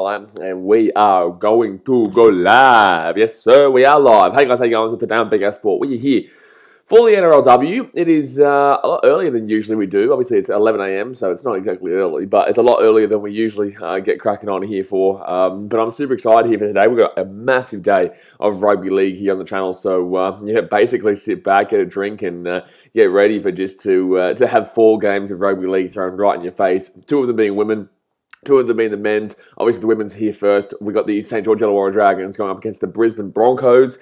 And we are going to go live. Yes, sir, we are live. Hey guys, how you going? So today on BKR Sport, we are here for the NRLW. It is a lot earlier than usually we do. Obviously, it's 11 a.m, so it's not exactly early, but it's a lot earlier than we usually get cracking on here for. But I'm super excited here for today. We've got a massive day of rugby league here on the channel, so basically sit back, get a drink, and get ready for just to have 4 games of rugby league thrown right in your face. 2 of them being women. 2 of them being the men's. Obviously, the women's here first. We've got the St George Illawarra Dragons going up against the Brisbane Broncos.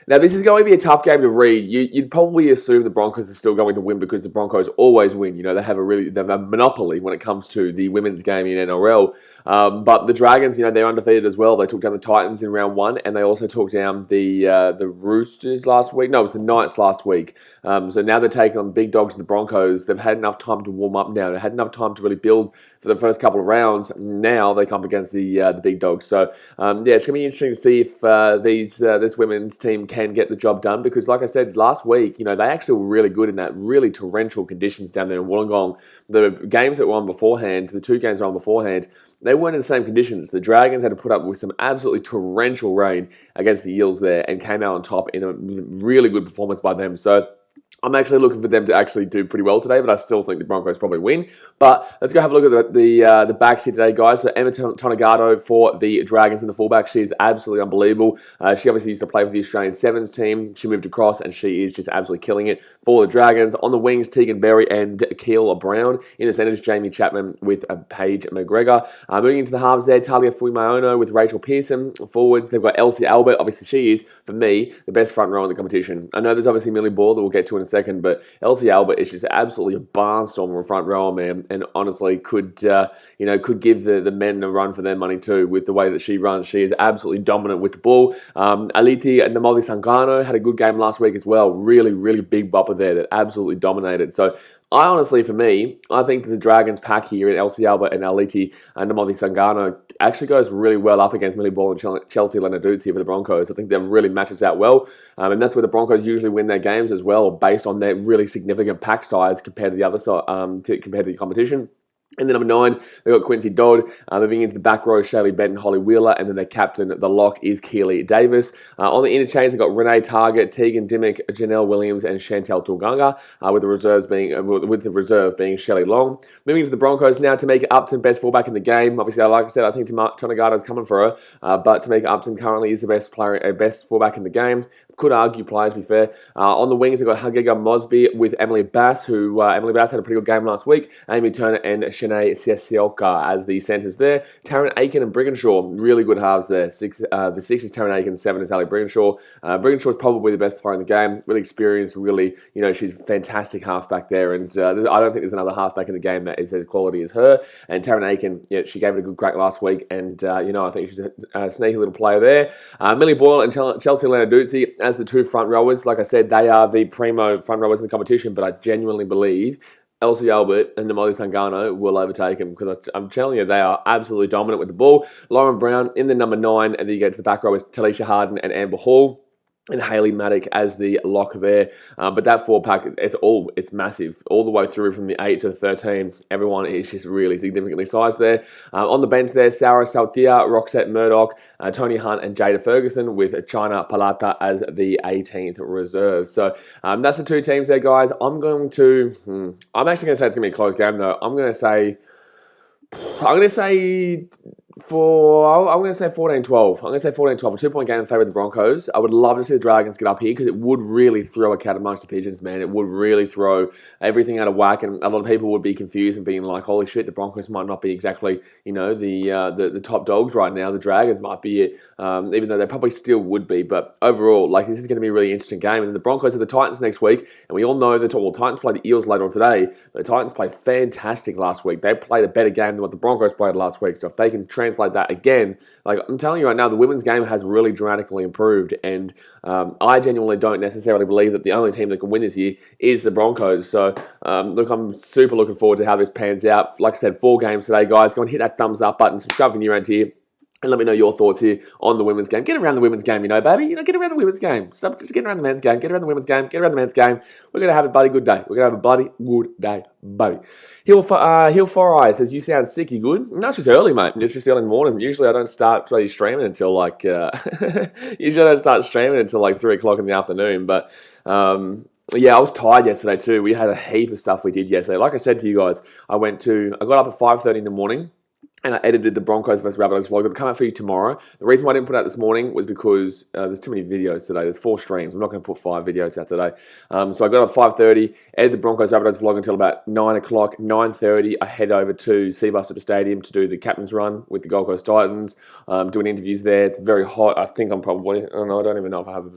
Now, this is going to be a tough game to read. You'd probably assume the Broncos are still going to win because the Broncos always win. You know, they have a monopoly when it comes to the women's game in NRL. But the Dragons, they're undefeated as well. They took down the Titans in round 1, and they also took down the Roosters last week. No, it was the Knights last week. So now they're taking on the big dogs, the Broncos. They've had enough time to warm up now. They had enough time to really build for the first couple of rounds. Now they come up against the big dogs. So it's going to be interesting to see if this women's team can get the job done, because like I said last week, they actually were really good in that really torrential conditions down there in Wollongong. The games that were on beforehand, the 2 games that were on beforehand, they weren't in the same conditions. The Dragons had to put up with some absolutely torrential rain against the Eels there and came out on top in a really good performance by them. So I'm actually looking for them to actually do pretty well today, but I still think the Broncos probably win. But let's go have a look at the backs here today, guys. So Emma Tonegado for the Dragons in the fullback. She is absolutely unbelievable. She obviously used to play for the Australian Sevens team. She moved across, and she is just absolutely killing it for the Dragons. On the wings, Tegan Berry and Keel Brown. In the centres, Jamie Chapman with Paige McGregor. Moving into the halves there, Talia Fuimaono with Rachel Pearson. Forwards, they've got Elsie Albert. Obviously, she is, for me, the best front row in the competition. I know there's obviously Millie Ball that we'll get to in a second, but Elsie Albert is just absolutely a barnstormer in front row, man, and honestly could give the men a run for their money too with the way that she runs. She is absolutely dominant with the ball. Aliti and Namoli Sangano had a good game last week as well. Really, really big bopper there that absolutely dominated. So I honestly, for me, I think that the Dragons pack here in Elsie Albert and Aliti and Namoli Sangano actually goes really well up against Millie Ball and Chelsea Lenarduzzi here for the Broncos. I think that really matches out well. And that's where the Broncos usually win their games as well, based on their really significant pack size compared to the other side, compared to the competition. And then number 9, they've got Quincy Dodd. Moving into the back row, Shaylee Benton, Holly Wheeler. And then their captain, the lock, is Keely Davis. On the interchange, they've got Renee Target, Tegan Dimmick, Janelle Williams, and Chantel Tuganga, with the reserve being Shelley Long. Moving into the Broncos now, Tamika Upton, best fullback in the game. Obviously, like I said, I think Tonegado is coming for her. But Tamika Upton currently is the best fullback in the game. Could argue player, to be fair. On the wings, they've got Hagiga Mosby with Emily Bass, who Emily Bass had a pretty good game last week. Amy Turner and Shanae Siasioka as the centres there. Taryn Aiken and Brigginshaw, really good halves there. The 6 is Taryn Aiken, 7 is Ali Brigginshaw. Brigginshaw is probably the best player in the game. Really experienced, really, she's a fantastic halfback there. And I don't think there's another halfback in the game that is as quality as her. And Taryn Aiken, she gave it a good crack last week. And, I think she's a sneaky little player there. Millie Boyle and Chelsea Lenarduzzi as the 2 front rowers. Like I said, they are the primo front rowers in the competition, but I genuinely believe Elsie Albert and Namoli Sangano will overtake him, because I'm telling you, they are absolutely dominant with the ball. Lauren Brown in the number 9, and then you get to the back row is Talisha Harden and Amber Hall. And Hayley Maddock as the lock there. But that 4-pack, it's massive. All the way through from the 8 to the 13. Everyone is just really significantly sized there. On the bench there, Sarah Saltia, Roxette Murdoch, Tony Hunt, and Jada Ferguson, with China Palata as the 18th reserve. So that's the 2 teams there, guys. I'm actually going to say it's going to be a close game, though. I'm going to say 14-12. I'm going to say 14-12. A 2-point game in favour of the Broncos. I would love to see the Dragons get up here, because it would really throw a cat amongst the pigeons, man. It would really throw everything out of whack, and a lot of people would be confused and being like, holy shit, the Broncos might not be exactly, the top dogs right now. The Dragons might be it, even though they probably still would be. But overall, this is going to be a really interesting game. And the Broncos have the Titans next week, and we all know that the Titans play the Eels later on today. But the Titans played fantastic last week. They played a better game than what the Broncos played last week. So if they can translate that again, I'm telling you right now, the women's game has really dramatically improved, and I genuinely don't necessarily believe that the only team that can win this year is the Broncos. So, look, I'm super looking forward to how this pans out. Like I said, 4 games today, guys. Go and hit that thumbs up button, subscribe if you're new around here. And let me know your thoughts here on the women's game. Get around the women's game, baby. Get around the women's game. Stop just getting around the men's game. Get around the women's game. Get around the men's game. We're going to have a bloody good day. We're going to have a bloody good day, baby. Hill for Eyes says, you sound sick, you good? No, it's just early, mate. It's just early in the morning. Usually I don't start streaming until like, usually I don't start streaming until like 3 o'clock in the afternoon. But, yeah, I was tired yesterday too. We had a heap of stuff we did yesterday. Like I said to you guys, I got up at 5:30 in the morning. And I edited the Broncos vs Rabbitohs vlog. It'll come out for you tomorrow. The reason why I didn't put it out this morning was because there's too many videos today. There's 4 streams. I'm not going to put 5 videos out today. So I got up at 5:30, edited the Broncos Rabbitohs vlog until about 9 o'clock. 9:30, I head over to Seabar Super Stadium to do the captain's run with the Gold Coast Titans. Doing interviews there. It's very hot. I think I'm probably, I don't even know if I have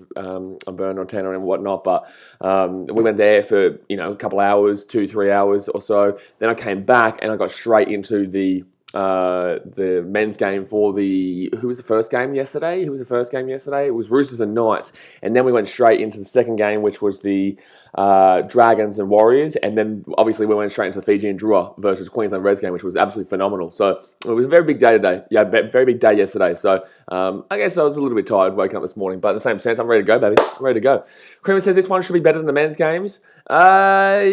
a burn or tan or whatnot. But we went there for, a couple hours, 2-3 hours or so. Then I came back and I got straight into the men's game for who was the first game yesterday? It was Roosters and Knights. And then we went straight into the second game, which was the Dragons and Warriors. And then obviously we went straight into the Fiji and Drua versus Queensland Reds game, which was absolutely phenomenal. So it was a very big day today. Yeah, very big day yesterday. So I guess I was a little bit tired waking up this morning. But in the same sense, I'm ready to go, baby. I'm ready to go. Creamer says this one should be better than the men's games. Yeah,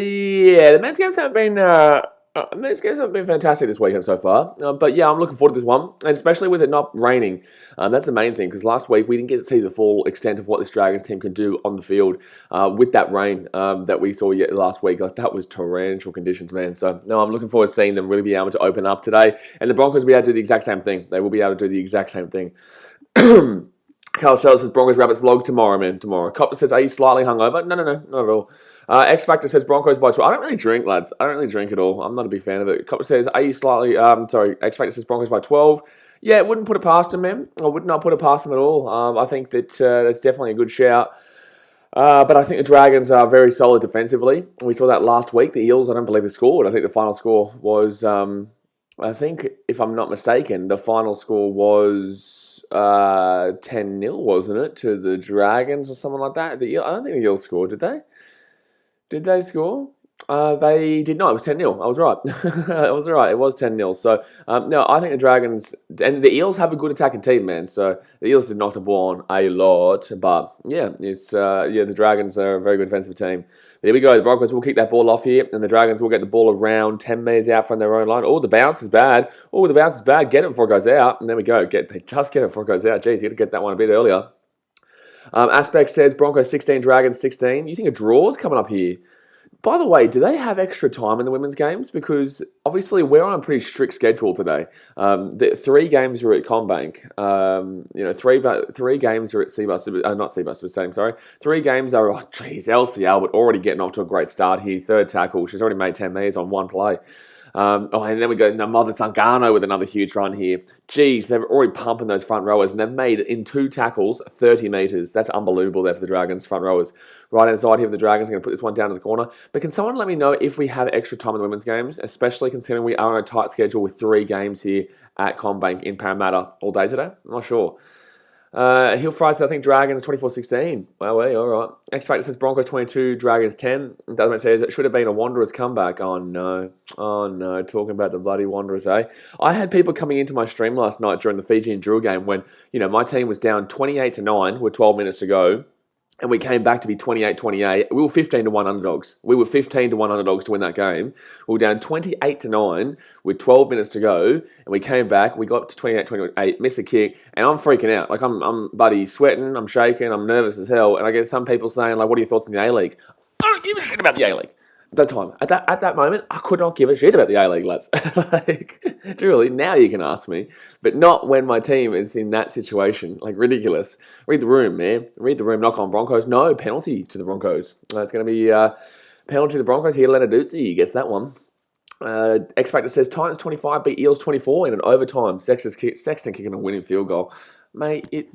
the men's games haven't been... These games haven't been fantastic this weekend so far, but yeah, I'm looking forward to this one, and especially with it not raining. That's the main thing, because last week we didn't get to see the full extent of what this Dragons team can do on the field with that rain that we saw last week. Like, that was torrential conditions, man. So, no, I'm looking forward to seeing them really be able to open up today, and the Broncos will be able to do the exact same thing. They will be able to do the exact same thing. Carl Shell says Broncos Rabbits vlog tomorrow, man. Tomorrow. Copper says, are you slightly hungover? No, not at all. X Factor says Broncos by 12. I don't really drink, lads. I don't really drink at all. I'm not a big fan of it. Copper says, are you slightly... X Factor says Broncos by 12. Yeah, it wouldn't put it past them, man. I would not put it past them at all. I think that that's definitely a good shout. But I think the Dragons are very solid defensively. We saw that last week. The Eels, I don't believe they scored. I think the final score was... I think, if I'm not mistaken, the final score was 10-0, wasn't it, to the Dragons or something like that? I don't think the Eels scored, did they? Did they score? They did not. It was 10-0. I was right. I was right. It was 10-0. So, no, I think the Dragons... And the Eels have a good attacking team, man. So, the Eels did knock the ball on a lot. But, yeah, the Dragons are a very good defensive team. But here we go. The Broncos will kick that ball off here. And the Dragons will get the ball around 10 metres out from their own line. Oh, the bounce is bad. Oh, the bounce is bad. Get it before it goes out. And there we go. They just get it before it goes out. Jeez, you got to get that one a bit earlier. Aspect says Broncos 16, Dragons 16. You think a draw's coming up here? By the way, do they have extra time in the women's games? Because obviously we're on a pretty strict schedule today. The 3 games are at CommBank. 3 games are at not Seabar Super Stadium, sorry. 3 games are, Elsie Albert already getting off to a great start here. 3rd tackle. She's already made 10 metres on 1 play. And then we go Mother Sangano with another huge run here. Geez, they're already pumping those front rowers, and they've made, in 2 tackles, 30 metres. That's unbelievable there for the Dragons, front rowers. Right-hand side here for the Dragons, I'm going to put this one down to the corner. But can someone let me know if we have extra time in the women's games, especially considering we are on a tight schedule with 3 games here at CommBank in Parramatta all day today? I'm not sure. Hill Fries, I think Dragons 24-16. Well, all right. X Factor says Broncos 22, Dragons 10. Doesn't says it should have been a Wanderers comeback. Oh no. Talking about the bloody Wanderers, eh? I had people coming into my stream last night during the Fiji and Drill game when, my team was down 28-9 with 12 minutes to go. And we came back to be 28-28. We were 15-1 underdogs. We were 15-1 underdogs to win that game. We were down 28-9 with 12 minutes to go. And we came back. We got to 28-28, missed a kick. And I'm freaking out. Like, I'm bloody sweating. I'm shaking. I'm nervous as hell. And I get some people saying, like, what are your thoughts on the A-League? I don't give a shit about the A-League. At that time, at that moment, I could not give a shit about the A-League, lads. Like, truly, now you can ask me. But not when my team is in that situation. Like, ridiculous. Read the room, man. Read the room. Knock on Broncos. No, penalty to the Broncos. It's going to be penalty to the Broncos here. Leonard Dutzy gets that one. X Factor says Titans 25 beat Eels 24 in an overtime. Sexton kicking a winning field goal. Mate,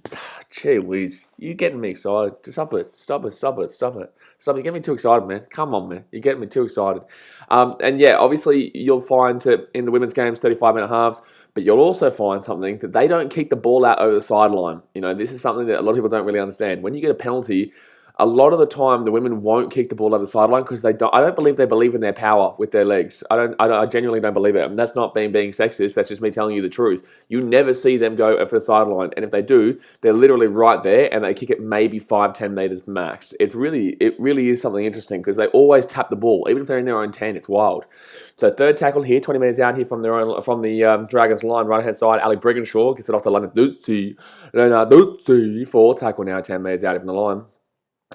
gee whiz, you're getting me excited. Stop it. You're getting me too excited, man. Come on, man. You're getting me too excited. And yeah, obviously, you'll find in the women's games, 35-minute halves, but you'll also find something that they don't kick the ball out over the sideline. This is something that a lot of people don't really understand. When you get a penalty, a lot of the time the women won't kick the ball over the sideline because I don't believe they believe in their power with their legs. I genuinely don't believe it. And that's not being sexist. That's just me telling you the truth. You never see them go over the sideline. And if they do, they're literally right there and they kick it maybe 5-10 meters max. It really is something interesting because they always tap the ball. Even if they're in their own 10, it's wild. So third tackle here, 20 meters out here from the Dragons line, right hand side. Ali Brigginshaw gets it off to Lenarduzzi. Fourth tackle now, 10 meters out from the line.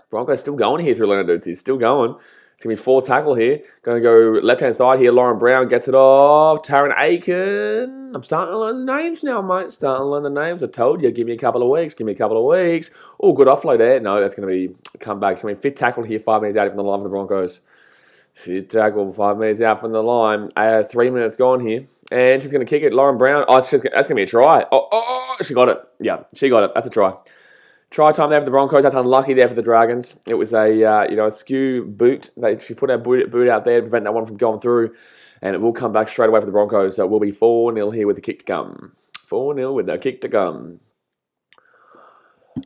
Broncos still going here through Lenarduzzi. Still going. It's going to be fourth tackle here. Going to go left-hand side here. Lauren Brown gets it off. Taryn Aiken. I'm starting to learn the names now, mate. Starting to learn the names. I told you. Give me a couple of weeks. Oh, good offload there. No, that's going to be come back. It's going to be fifth tackle here. 5 minutes out from the line for the Broncos. Fifth tackle. 5 minutes out from the line. 3 minutes gone here. And she's going to kick it. Lauren Brown. Oh, that's going to be a try. Oh, she got it. Yeah, she got it. That's a try. Try time there for the Broncos. That's unlucky there for the Dragons. It was a skew boot. She put her boot out there to prevent that one from going through. And it will come back straight away for the Broncos. So it will be 4-0 here with the kick to come. 4-0 with the kick to come.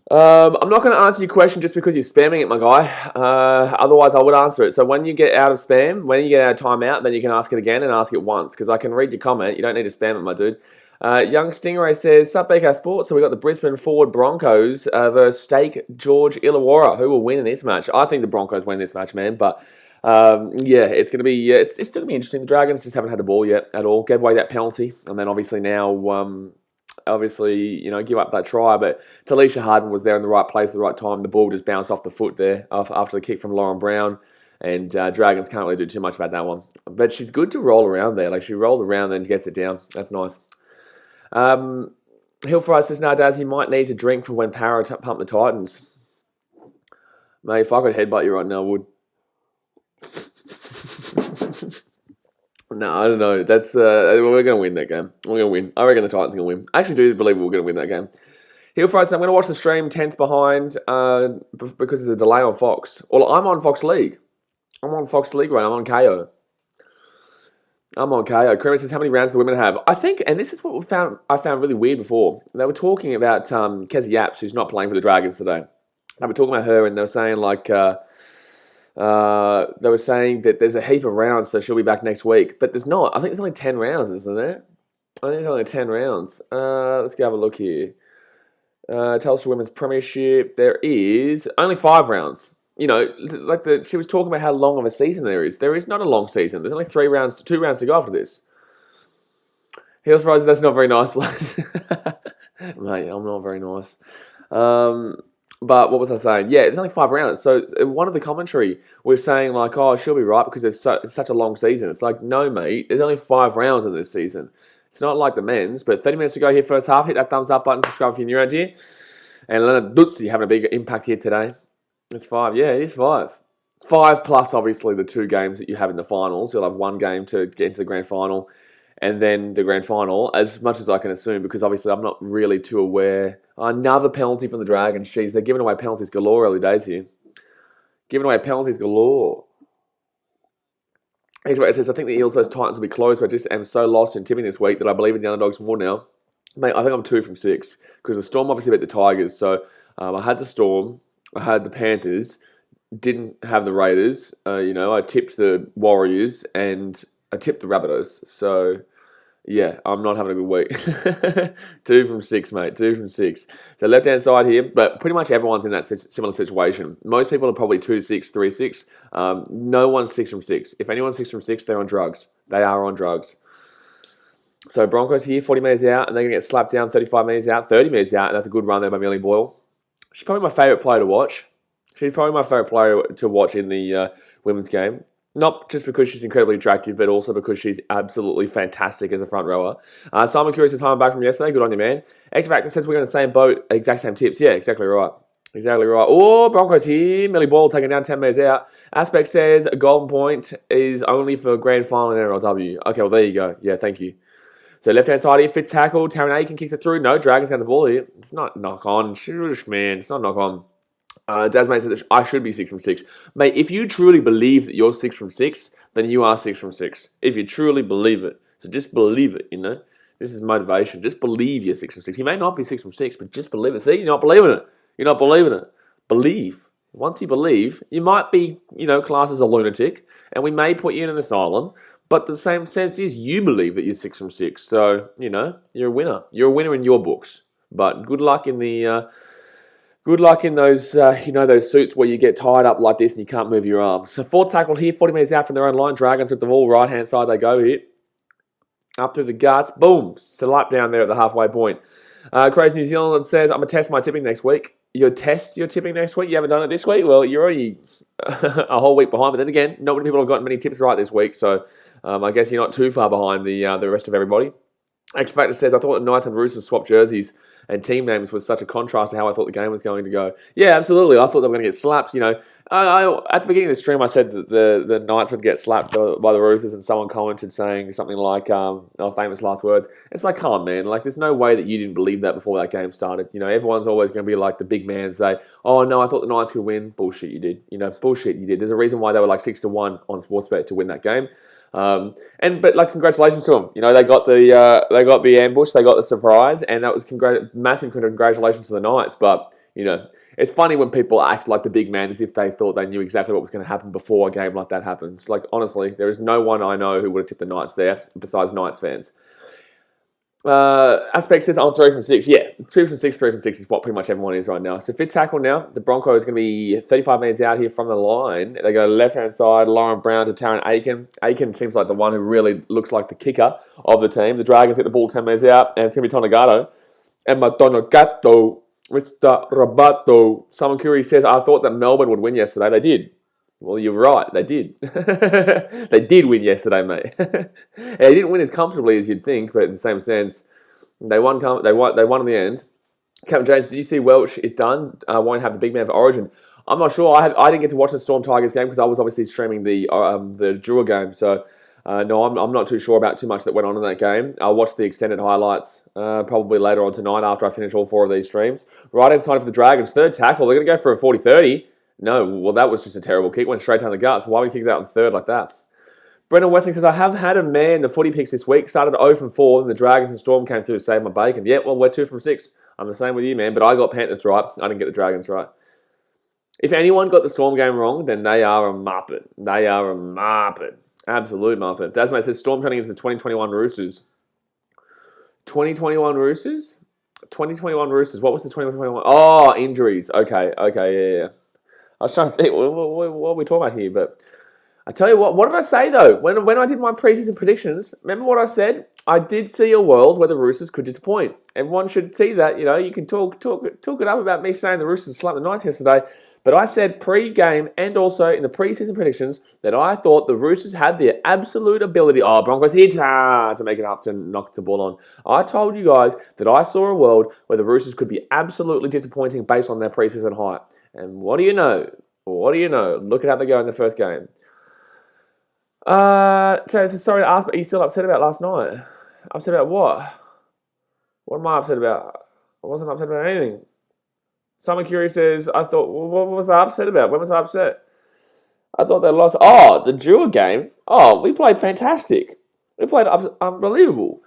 I'm not going to answer your question just because you're spamming it, my guy. Otherwise, I would answer it. So when you get out of spam, when you get out of timeout, then you can ask it again and ask it once. Because I can read your comment. You don't need to spam it, my dude. Young Stingray says, Sup BK Sports. So we got the Brisbane forward Broncos versus St George Illawarra. Who will win in this match? I think the Broncos win this match, man. But it's going to be it's still going to be interesting. The Dragons just haven't had the ball yet at all. Gave away that penalty, and then obviously now give up that try. But Talisha Harden was there in the right place at the right time. The ball just bounced off the foot there after the kick from Lauren Brown. And Dragons can't really do too much about that one. But she's good to roll around there. Like she rolled around and gets it down. That's nice. Hillfry says, "No, Daz, he might need to drink for when Para pump the Titans." Mate, if I could headbutt you right now, I would. No, I don't know. That's we're going to win that game. We're going to win. I reckon the Titans are going to win. I actually do believe we're going to win that game. Hillfry says, "I'm going to watch the stream 10th behind because there's a delay on Fox." Well, I'm on Fox League. I'm on Fox League right now. I'm on KO. Kramer says, "How many rounds do the women have?" I think, and this is what I found really weird before. They were talking about Kezzy Apps, who's not playing for the Dragons today. They were talking about her, and they were saying that there's a heap of rounds, so she'll be back next week. But there's not. I think there's only 10 rounds, isn't there? I think there's only 10 rounds. Let's go have a look here. Telstra Women's Premiership. There is only 5 rounds. You know, she was talking about how long of a season there is. There is not a long season. There's only 2 rounds to go after this. Heels Fries, that's not very nice, mate. I'm not very nice. But what was I saying? Yeah, there's only 5 rounds. So one of the commentary was saying like, "Oh, she'll be right because it's such a long season." It's like, no, mate. There's only 5 rounds in this season. It's not like the men's. But 30 minutes to go here, first half. Hit that thumbs up button. Subscribe if you're new around here. And Leonard Dutzy having a big impact here today. It's 5. Yeah, it is 5. 5 plus, obviously, the 2 games that you have in the finals. You'll have 1 game to get into the grand final and then the grand final, as much as I can assume, because obviously I'm not really too aware. Another penalty from the Dragons. Jeez, they're giving away penalties galore early days here. Giving away penalties galore. H-Ray says, "I think the Eels vs Titans will be close, but I just am so lost in tipping this week that I believe in the underdogs more now." Mate, I think I'm 2 from 6, because the Storm obviously beat the Tigers. So I had the Storm. I had the Panthers, didn't have the Raiders. I tipped the Warriors and I tipped the Rabbitohs. So, yeah, I'm not having a good week. 2 from 6, mate. 2 from 6. So left-hand side here, but pretty much everyone's in that similar situation. Most people are probably 2-6, 3-6. No one's 6 from 6. If anyone's 6 from 6, they're on drugs. They are on drugs. So Broncos here, 40 metres out, and they're going to get slapped down 35 metres out, 30 metres out, and that's a good run there by Millie Boyle. She's probably my favourite player to watch. She's probably my favourite player to watch in the women's game. Not just because she's incredibly attractive, but also because she's absolutely fantastic as a front rower. Simon Curry says, "Hi, I'm back from yesterday. Good on you, man." X-Factor says, "We're in the same boat, exact same tips." Yeah, exactly right. Exactly right. Oh, Broncos here. Millie Boyle taking down 10 metres out. Aspect says, "A golden point is only for grand final in NRLW." Okay, well, there you go. Yeah, thank you. So left-hand side here, fit tackle. Taryn Aiken kicks it through. No, Dragons got the ball here. It's not knock on. Shush, man. It's not knock on. Dasmate says, "I should be 6 from 6. Mate, if you truly believe that you're 6 from 6, then you are 6 from 6. If you truly believe it. So just believe it, This is motivation. Just believe you're 6 from 6. You may not be 6 from 6, but just believe it. See, you're not believing it. You're not believing it. Believe. Once you believe, you might be, classed as a lunatic, and we may put you in an asylum. But the same sense is you believe that you're 6 from 6. So, you're a winner. You're a winner in your books. But good luck in those, those suits where you get tied up like this and you can't move your arms. So 4 tackled here, 40 metres out from their own line. Dragons with the ball, right-hand side they go here. Up through the guts, boom, slap down there at the halfway point. Crazy New Zealand says, I'm going to test my tipping next week. Your tipping next week? You haven't done it this week? Well, you're already a whole week behind. But then again, not many people have gotten many tips right this week. So I guess you're not too far behind the rest of everybody. X Factor says, I thought the Knights and Roosters swapped jerseys and team names was such a contrast to how I thought the game was going to go. Yeah, absolutely. I thought they were going to get slapped. I at the beginning of the stream, I said that the Knights would get slapped by the Roosters, and someone commented saying something like, famous last words. It's like, come on, man. Like, there's no way that you didn't believe that before that game started. Everyone's always going to be like the big man and say, oh, no, I thought the Knights could win. Bullshit, you did. Bullshit, you did. There's a reason why they were like 6-1 on Sportsbet to win that game. But congratulations to them. They got the ambush, they got the surprise, and that was massive congratulations to the Knights. But it's funny when people act like the big man as if they thought they knew exactly what was going to happen before a game like that happens. Like, honestly, there is no one I know who would have tipped the Knights there besides Knights fans. Aspect says I'm 3 from 6. Yeah, 2 from 6, 3 from 6 is what pretty much everyone is right now. So fifth tackle now. The Broncos is going to be 35 metres out here from the line. They go left-hand side, Lauren Brown to Taryn Aiken. Aiken seems like the one who really looks like the kicker of the team. The Dragons get the ball 10 metres out, and it's going to be Tonagato. And Tonagato, Mr. Roboto. Simon Curry says, I thought that Melbourne would win yesterday. They did. Well, you're right. They did. They did win yesterday, mate. They didn't win as comfortably as you'd think, but in the same sense, they won. They won in the end. Captain James, did you see Welch is done? Won't have the big man for Origin. I'm not sure. I didn't get to watch the Storm Tigers game because I was obviously streaming the Drua game. So no, I'm not too sure about too much that went on in that game. I'll watch the extended highlights probably later on tonight after I finish all 4 of these streams. Right in time for the Dragons. Third tackle. They're going to go for a 40-30. No, well, that was just a terrible kick. Went straight down the guts. Why would we kick that on third like that? Brendan Westling says, I have had a man the footy picks this week. Started 0 from 4, and the Dragons and Storm came through to save my bacon. Yeah, well, we're 2 from 6. I'm the same with you, man, but I got Panthers right. I didn't get the Dragons right. If anyone got the Storm game wrong, then they are a muppet. They are a muppet. Absolute muppet. Dasmate says, Storm turning into the 2021 Roosters. 2021 Roosters? 2021 Roosters. What was the 2021? Oh, injuries. Okay, yeah. I was trying to think, what are we talking about here? But I tell you what did I say though? When I did my preseason predictions, remember what I said? I did see a world where the Roosters could disappoint. Everyone should see that. You can talk it up about me saying the Roosters slapped the Knights yesterday. But I said pre-game and also in the preseason predictions that I thought the Roosters had the absolute ability. Oh, Broncos hit to make it up to knock the ball on. I told you guys that I saw a world where the Roosters could be absolutely disappointing based on their preseason hype. And what do you know? Look at how they go in the first game. So sorry to ask, but are you still upset about last night? Upset about what? What am I upset about? I wasn't upset about anything. Simon Curie says, I thought, what was I upset about? When was I upset? I thought they lost. Oh, the Drua game. Oh, we played fantastic. We played unbelievable.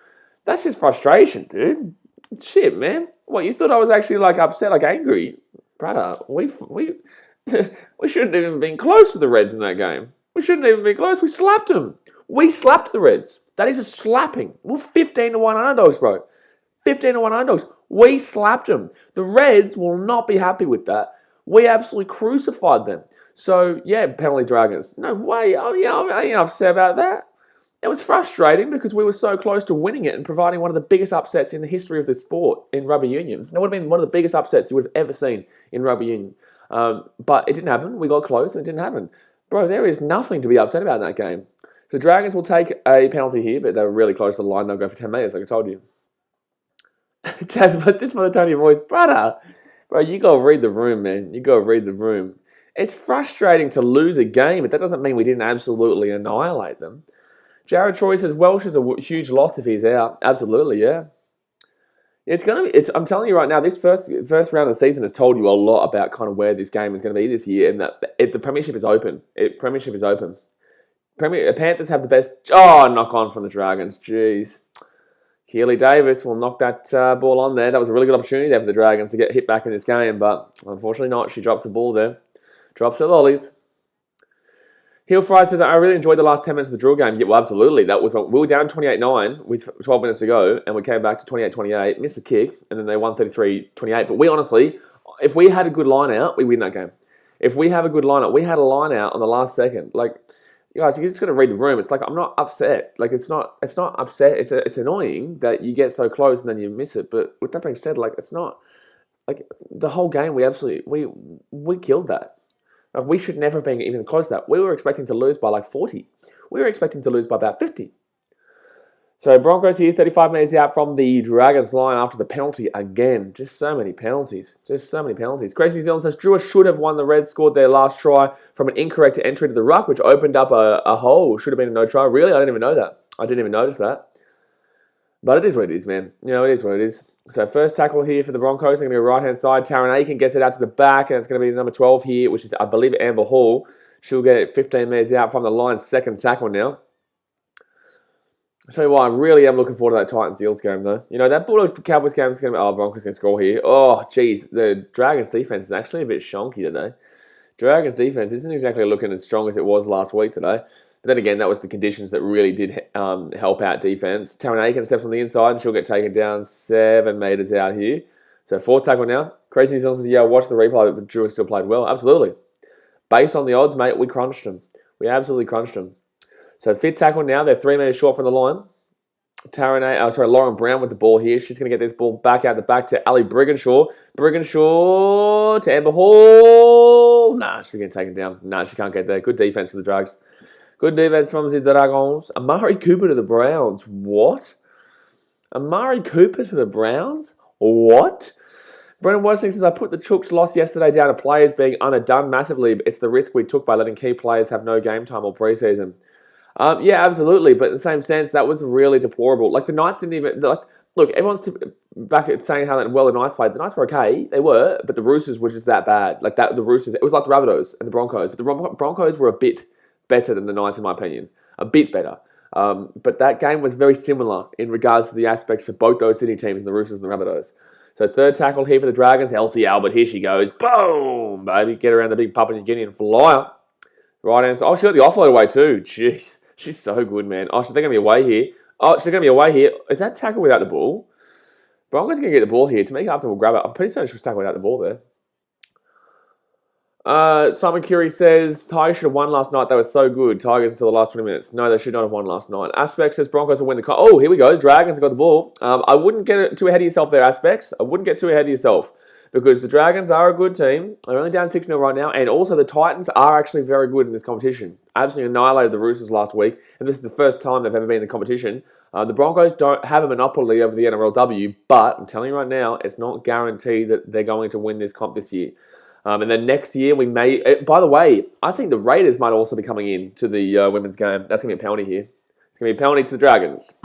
That's just frustration, dude. Shit, man. What, you thought I was actually like upset, like angry? Brother, we shouldn't even been close to the Reds in that game. We shouldn't even be close. We slapped them. We slapped the Reds. That is a slapping. We're 15-1 underdogs, bro. 15-1 underdogs. We slapped them. The Reds will not be happy with that. We absolutely crucified them. So, yeah, penalty Dragons. No way. I ain't upset about that. It was frustrating because we were so close to winning it and providing one of the biggest upsets in the history of the sport in rugby union. That would have been one of the biggest upsets you would have ever seen in rugby union. But it didn't happen. We got close and it didn't happen. Bro, there is nothing to be upset about in that game. So Dragons will take a penalty here, but they're really close to the line. They'll go for 10 metres, like I told you. Jazz, but just for the tone of your voice, brother. Bro, you got to read the room, man. You got to read the room. It's frustrating to lose a game, but that doesn't mean we didn't absolutely annihilate them. Jared Troy says Welsh is a huge loss if he's out. Absolutely, yeah. It's gonna be. I'm telling you right now. This first round of the season has told you a lot about kind of where this game is going to be this year, and that the Premiership is open. Premiership is open. Panthers have the best. Oh, knock on from the Dragons. Jeez. Keely Davis will knock that ball on there. That was a really good opportunity there for the Dragons to get hit back in this game, but unfortunately not. She drops the ball there. Drops her lollies. Heel Fry says, I really enjoyed the last 10 minutes of the drill game. Yeah, well, absolutely. That was when we were down 28-9 with 12 minutes to go, and we came back to 28-28, missed a kick, and then they won 33-28. But we honestly, if we had a good line out, we win that game. If we have a good line out, we had a line out on the last second. Like, you guys, you just got to read the room. It's like, I'm not upset. Like, it's not upset. It's annoying that you get so close and then you miss it. But with that being said, like, it's not, like, the whole game, we killed that. Like, we should never have been even close to that. We were expecting to lose by like 40. We were expecting to lose by about 50. So Broncos here, 35 metres out from the Dragons line after the penalty again. Just so many penalties. Crazy New Zealand says, Drewer should have won. The Reds scored their last try from an incorrect entry to the ruck, which opened up a hole. Should have been a no try. Really? I didn't even know that. I didn't even notice that. But it is what it is, man. You know, it is what it is. So first tackle here for the Broncos. They're going to be right-hand side. Taryn Aiken gets it out to the back, and it's going to be number 12 here, which is, I believe, Amber Hall. She'll get it 15 metres out from the line. Second tackle now. I'll tell you what, I really am looking forward to that Titans-Eels game, though. You know, that Bulldogs-Cowboys game is going to be... Oh, Broncos going to score here. Oh, geez. The Dragons' defence is actually a bit shonky today. Dragons' defence isn't exactly looking as strong as it was last week today. But then again, that was the conditions that really did help out defence. Taryn Aiken steps on the inside and she'll get taken down 7 metres out here. So fourth tackle now. Crazy New Zealand says, yeah, watch the replay, but Drew still played well. Absolutely. Based on the odds, mate, we crunched them. We absolutely crunched them. So fifth tackle now. They're 3 metres short from the line. Lauren Brown with the ball here. She's going to get this ball back out the back to Ali Brigginshaw. Brigginshaw to Amber Hall. Nah, she's getting taken down. Nah, she can't get there. Good defence for the Drags. Good defense from the Dragons. Amari Cooper to the Browns. What? Amari Cooper to the Browns? What? Brendan Worsing says, I put the Chooks loss yesterday down to players being underdone massively. It's the risk we took by letting key players have no game time or preseason. Yeah, absolutely. But in the same sense, that was really deplorable. Like, the Knights didn't even... Look, everyone's back at saying how well the Knights played. The Knights were okay. They were. But the Roosters were just that bad. Like, the Roosters... It was like the Rabbitohs and the Broncos. But the Broncos were a bit better than the Knights, in my opinion. A bit better. But that game was very similar in regards to the aspects for both those Sydney teams, the Roosters and the Rabbitohs. So third tackle here for the Dragons. Elsie Albert, here she goes. Boom! Baby, get around the big Papua New Guinean flyer. Right answer. Oh, she got the offload away too. Jeez. She's so good, man. Oh, they're going to be away here. Oh, she's going to be away here. Is that tackle without the ball? Broncos going to get the ball here. Tamika after will grab it. I'm pretty certain she was tackled without the ball there. Simon Curie says, Tigers should have won last night. They were so good. Tigers until the last 20 minutes. No, they should not have won last night. Aspect says Broncos will win the... Oh, here we go. Dragons got the ball. I wouldn't get too ahead of yourself there, Aspects. I wouldn't get too ahead of yourself. Because the Dragons are a good team. They're only down 6-0 right now. And also the Titans are actually very good in this competition. Absolutely annihilated the Roosters last week. And this is the first time they've ever been in the competition. The Broncos don't have a monopoly over the NRLW. But I'm telling you right now, it's not guaranteed that they're going to win this comp this year. And then next year we may... by the way, I think the Raiders might also be coming in to the women's game. That's going to be a penalty here. It's going to be a penalty to the Dragons.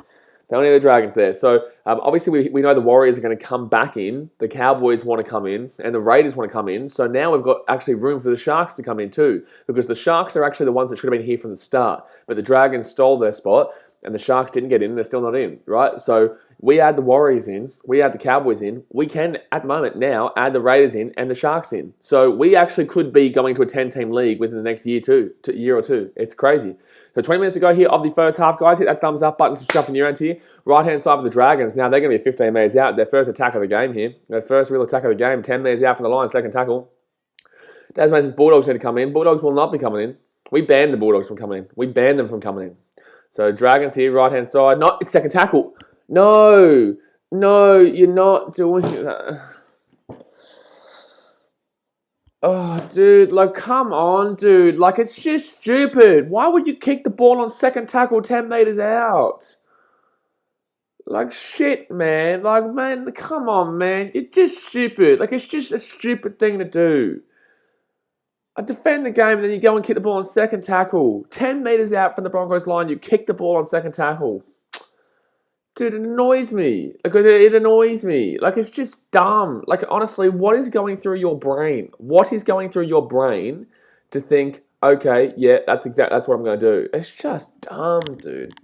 Penalty to the Dragons there. So, obviously, we know the Warriors are going to come back in. The Cowboys want to come in. And the Raiders want to come in. So now we've got actually room for the Sharks to come in too. Because the Sharks are actually the ones that should have been here from the start. But the Dragons stole their spot. And the Sharks didn't get in. They're still not in. Right? So, we add the Warriors in. We add the Cowboys in. We can, at the moment now, add the Raiders in and the Sharks in. So, we actually could be going to a 10-team league within the next year or two. It's crazy. So 20 minutes to go here of the first half, guys. Hit that thumbs up button, subscribe in your end here. Right-hand side of the Dragons. Now, they're going to be 15 metres out. Their first attack of the game here. Their first real attack of the game. 10 metres out from the line, second tackle. Tasmania's Bulldogs going to come in. Bulldogs will not be coming in. We banned the Bulldogs from coming in. We banned them from coming in. So Dragons here, right-hand side. No, it's second tackle. No, you're not doing that. Oh, dude, like, come on, dude. Like, it's just stupid. Why would you kick the ball on second tackle 10 metres out? Like, shit, man. Like, man, come on, man. You're just stupid. Like, it's just a stupid thing to do. I defend the game and then you go and kick the ball on second tackle. 10 metres out from the Broncos line, you kick the ball on second tackle. Dude, it annoys me. Like, it annoys me. Like, it's just dumb. Like, honestly, what is going through your brain? What is going through your brain to think, okay, yeah, that's what I'm going to do? It's just dumb, dude.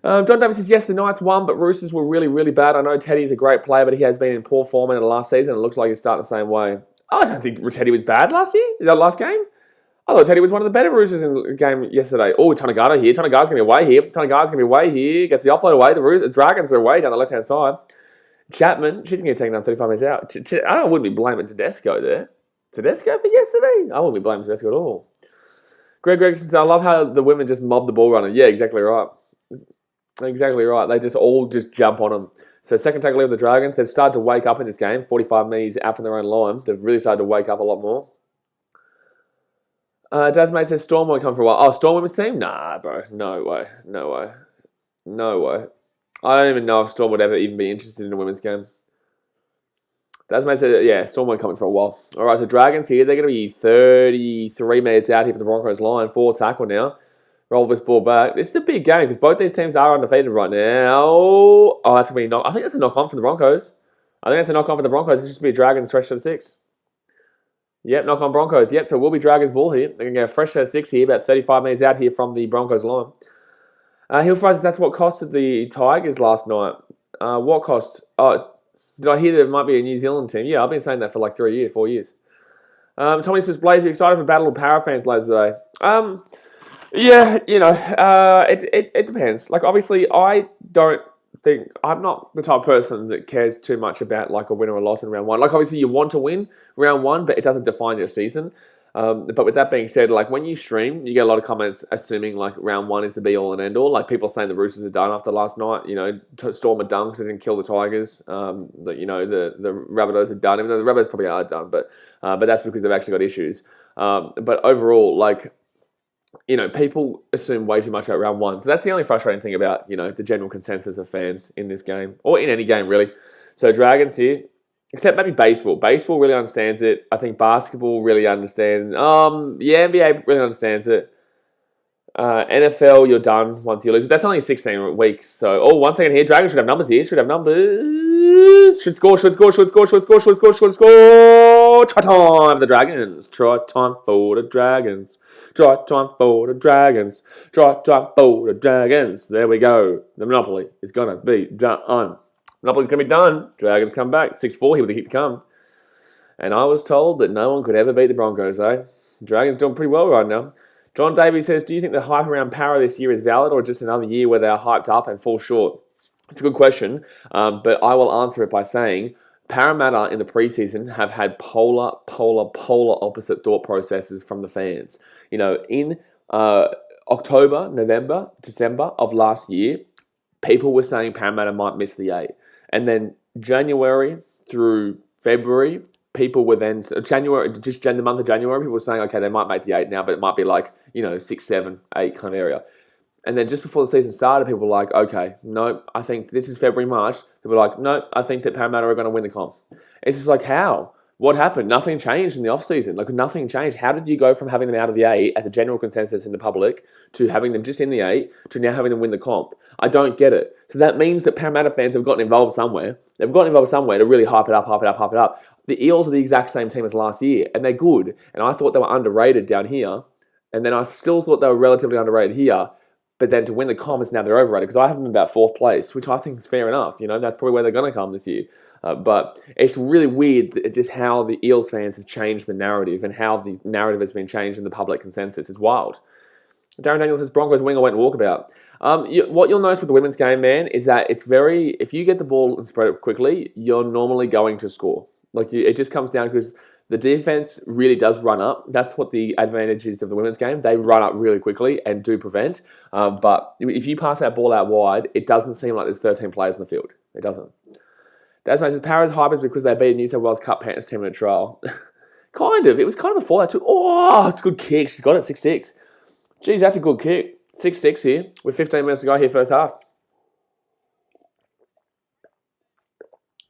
Don Davis says, yes, the Knights won, but Roosters were really, really bad. I know Teddy's a great player, but he has been in poor form in the last season. It looks like he's starting the same way. I don't think Teddy was bad last year. That last game. I thought Teddy was one of the better Roosters in the game yesterday. Oh, Tanagata here. Tanagata's going to be away here. Tanagata's going to be away here. Gets the offload away. The Dragons are away down the left-hand side. Chapman, she's going to get taken down 35 minutes out. I wouldn't be blaming Tedesco there. Tedesco for yesterday? I wouldn't be blaming Tedesco at all. Greg Gregson says, I love how the women just mob the ball runner. Yeah, exactly right. Exactly right. They just all jump on them. So second tackle of the Dragons. They've started to wake up in this game. 45 metres out from their own line. They've really started to wake up a lot more. Dasmate says Storm won't come for a while. Oh, Storm women's team? Nah, bro. No way. No way. No way. I don't even know if Storm would ever even be interested in a women's game. Dasmate said, yeah, Storm won't come in for a while. All right, so Dragons here. They're going to be 33 minutes out here for the Broncos line. 4 tackle now. Roll this ball back. This is a big game because both these teams are undefeated right now. Oh, that's going to be knock. I think that's a knock on for the Broncos. It's just be a Dragons fresh to 6. Yep, knock on Broncos. Yep, so we'll be Dragons ball here. They're going to get a fresh set of 6 here, about 35 metres out here from the Broncos line. Hill Fries, that's what costed the Tigers last night. What cost? Oh, did I hear there might be a New Zealand team? Yeah, I've been saying that for like 4 years. Tommy says, Blaze, are you excited for Battle of Para fans later today? Yeah, it depends. Like, obviously, I'm not the type of person that cares too much about like a win or a loss in round one. Like, obviously, you want to win round one, but it doesn't define your season. But with that being said, like when you stream, you get a lot of comments assuming like round one is the be all and end all. Like people saying the Roosters are done after last night. Storm are done because they didn't kill the Tigers. The Rabbitohs are done. Even though the Rabbitohs probably are done, but that's because they've actually got issues. But overall, like, people assume way too much about round one. So that's the only frustrating thing about, the general consensus of fans in this game, or in any game, really. So Dragons here, except maybe baseball. Baseball really understands it. I think basketball really understands. NBA really understands it. NFL, you're done once you lose. But that's only 16 weeks. So, 1 second here. Dragons should have numbers here. Should score. Try time, the Dragons. Try time for the Dragons. Try time for the Dragons. Try time for the Dragons. There we go. The Monopoly is going to be done. Monopoly's going to be done. Dragons come back. 6-4 here with the kick to come. And I was told that no one could ever beat the Broncos, eh? Dragons doing pretty well right now. John Davies says, do you think the hype around Para this year is valid or just another year where they are hyped up and fall short? It's a good question, but I will answer it by saying Parramatta in the preseason have had polar opposite thought processes from the fans. In October, November, December of last year, people were saying Parramatta might miss the 8. And then January through February, people were then the month of January, people were saying, okay, they might make the 8 now, but it might be like 6, 7, 8 kind of area. And then just before the season started, people were like, okay, no, I think this is February, March. People were like, no, I think that Parramatta are going to win the comp. It's just like, how? What happened? Nothing changed in the off-season. Like, nothing changed. How did you go from having them out of the 8 as a general consensus in the public to having them just in the 8 to now having them win the comp? I don't get it. So that means that Parramatta fans have gotten involved somewhere. They've gotten involved somewhere to really hype it up. The Eels are the exact same team as last year, and they're good. And I thought they were underrated down here, and then I still thought they were relatively underrated here. But then to win the comp, now they're overrated because I have them about 4th place, which I think is fair enough. That's probably where they're going to come this year. But it's really weird just how the Eels fans have changed the narrative and how the narrative has been changed in the public consensus. It's wild. Darren Daniels says, Broncos wing or went walkabout. What you'll notice with the women's game, man, is that if you get the ball and spread it quickly, you're normally going to score. It just comes down because the defense really does run up. That's what the advantage is of the women's game. They run up really quickly and do prevent. But if you pass that ball out wide, it doesn't seem like there's 13 players in the field. It doesn't. Dasman says, Para's hype is because they beat a New South Wales Cup Panthers team in a trial. Kind of. It was kind of before that too. Oh, it's a good kick. She's got it, 6-6. Geez, that's a good kick. 6-6 here with 15 minutes to go here first half.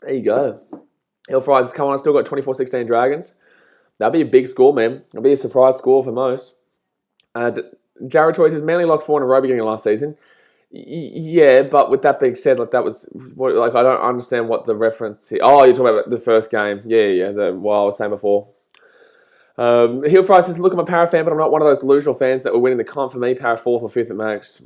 There you go. Hill Fries, come on, I still got 24-16 Dragons. That'd be a big score, man. It'll be a surprise score for most. Jared Choi says, Manly lost 4 in a row beginning of last season. Yeah, but with that being said, I don't understand what the reference here. Oh, you're talking about the first game. Yeah. I was saying before. Hill Fry says, look, I'm a Para fan, but I'm not one of those delusional fans that were winning the comp. For me, Para 4th or 5th at max.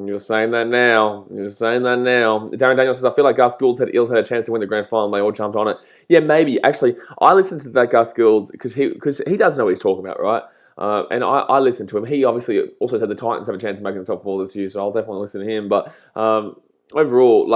You're saying that now. Darren Daniels says, I feel like Gus Gould said Eels had a chance to win the grand final. They all jumped on it. Yeah, maybe. Actually, I listened to that Gus Gould because he does know what he's talking about, right? And I listened to him. He obviously also said the Titans have a chance of making the top 4 this year, so I'll definitely listen to him. But overall,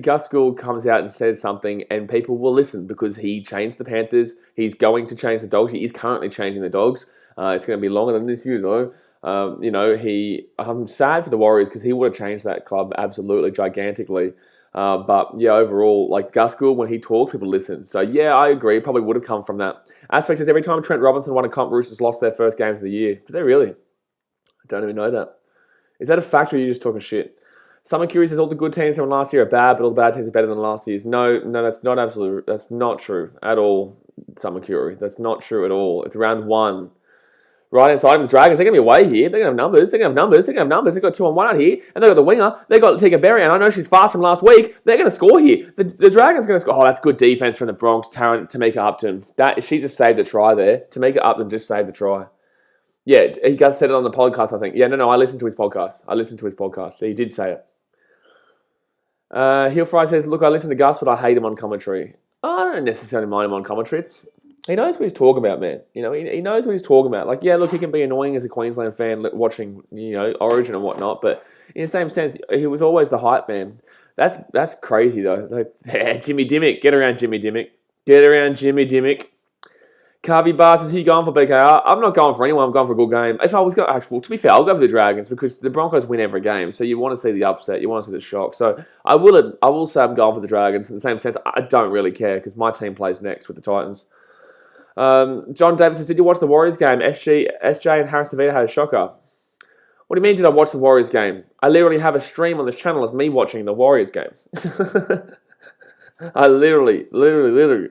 Gus Gould comes out and says something, and people will listen because he changed the Panthers. He's going to change the Dogs. He is currently changing the Dogs. It's going to be longer than this year, though. I'm sad for the Warriors because he would have changed that club absolutely gigantically. But yeah, overall, Gus Gould, when he talks, people listen. So yeah, I agree. Probably would have come from that aspect. Is every time Trent Robinson won a comp, Roosters lost their first games of the year. Did they really? I don't even know that. Is that a fact, or are you just talking shit? Someone curious says all the good teams from last year are bad, but all the bad teams are better than last year's. No, that's not absolute. That's not true at all. Someone curious. That's not true at all. It's round 1. Right inside of the Dragons, they're going to be away here. They're going to have numbers. They've got 2-on-1 out here. And they've got the winger. They've got Tika Berry. And I know she's fast from last week. They're going to score here. The Dragons are going to score. Oh, that's good defense from the Bronx. Tamika Upton. She just saved a try there. Tamika Upton just saved the try. Yeah, he said it on the podcast, I think. Yeah, no, I listened to his podcast. So he did say it. Heel Fry says, look, I listen to Gus, but I hate him on commentary. I don't necessarily mind him on commentary. He knows what he's talking about, man. He knows what he's talking about. He can be annoying as a Queensland fan watching, Origin and whatnot, but in the same sense, he was always the hype man. That's crazy, though. Jimmy Dimmick. Get around Jimmy Dimmick. Carvey Bar says, who you going for, BKR? I'm not going for anyone. I'm going for a good game. If I was going, to be fair, I'll go for the Dragons because the Broncos win every game. So you want to see the upset. You want to see the shock. So I will say I'm going for the Dragons. In the same sense, I don't really care because my team plays next with the Titans. John Davis says, did you watch the Warriors game? SJ and Harris Savita had a shocker. What do you mean, did I watch the Warriors game? I literally have a stream on this channel of me watching the Warriors game. I literally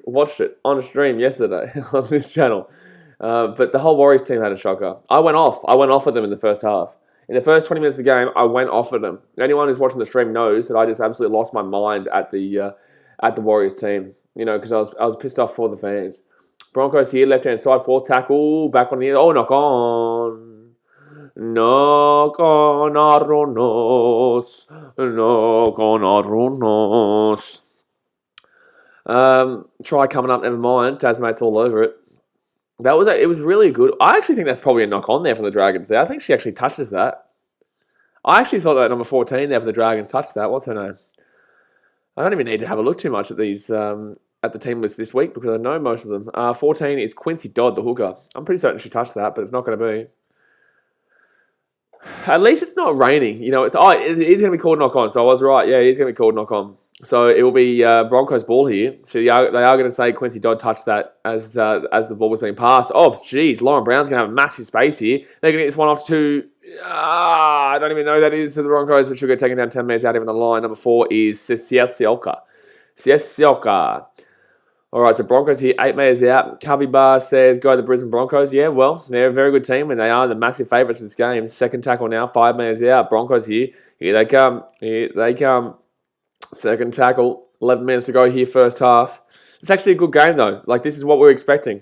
watched it on a stream yesterday on this channel. But the whole Warriors team had a shocker. I went off at them in the first half. In the first 20 minutes of the game, I went off at them. Anyone who's watching the stream knows that I just absolutely lost my mind at the Warriors team. Because I was pissed off for the fans. Broncos here, left-hand side, 4th tackle, back on the end. Oh, knock on. Knock on Aronos. Try coming up, never mind. Tasmate's all over it. It was really good. I actually think that's probably a knock on there from the Dragons there. I think she actually touches that. I actually thought that number 14 there for the Dragons touched that. What's her name? I don't even need to have a look too much at these... at the team list this week because I know most of them. 14 is Quincy Dodd, the hooker. I'm pretty certain she touched that, but it's not going to be. At least it's not raining. It is going to be called knock on. So I was right. Yeah, it is going to be called knock on. So it will be Broncos ball here. So they are going to say Quincy Dodd touched that as the ball was being passed. Oh, geez, Lauren Brown's going to have a massive space here. They're going to get this one off to. I don't even know who that is to the Broncos, which will get taken down 10 metres out even the line. Number 4 is Siasioka. All right, so Broncos here, 8 metres out. Carvey Bar says, go the Brisbane Broncos. Yeah, well, they're a very good team, and they are the massive favourites in this game. Second tackle now, 5 metres out. Broncos here. Here they come. Second tackle, 11 minutes to go here, first half. It's actually a good game, though. This is what we're expecting.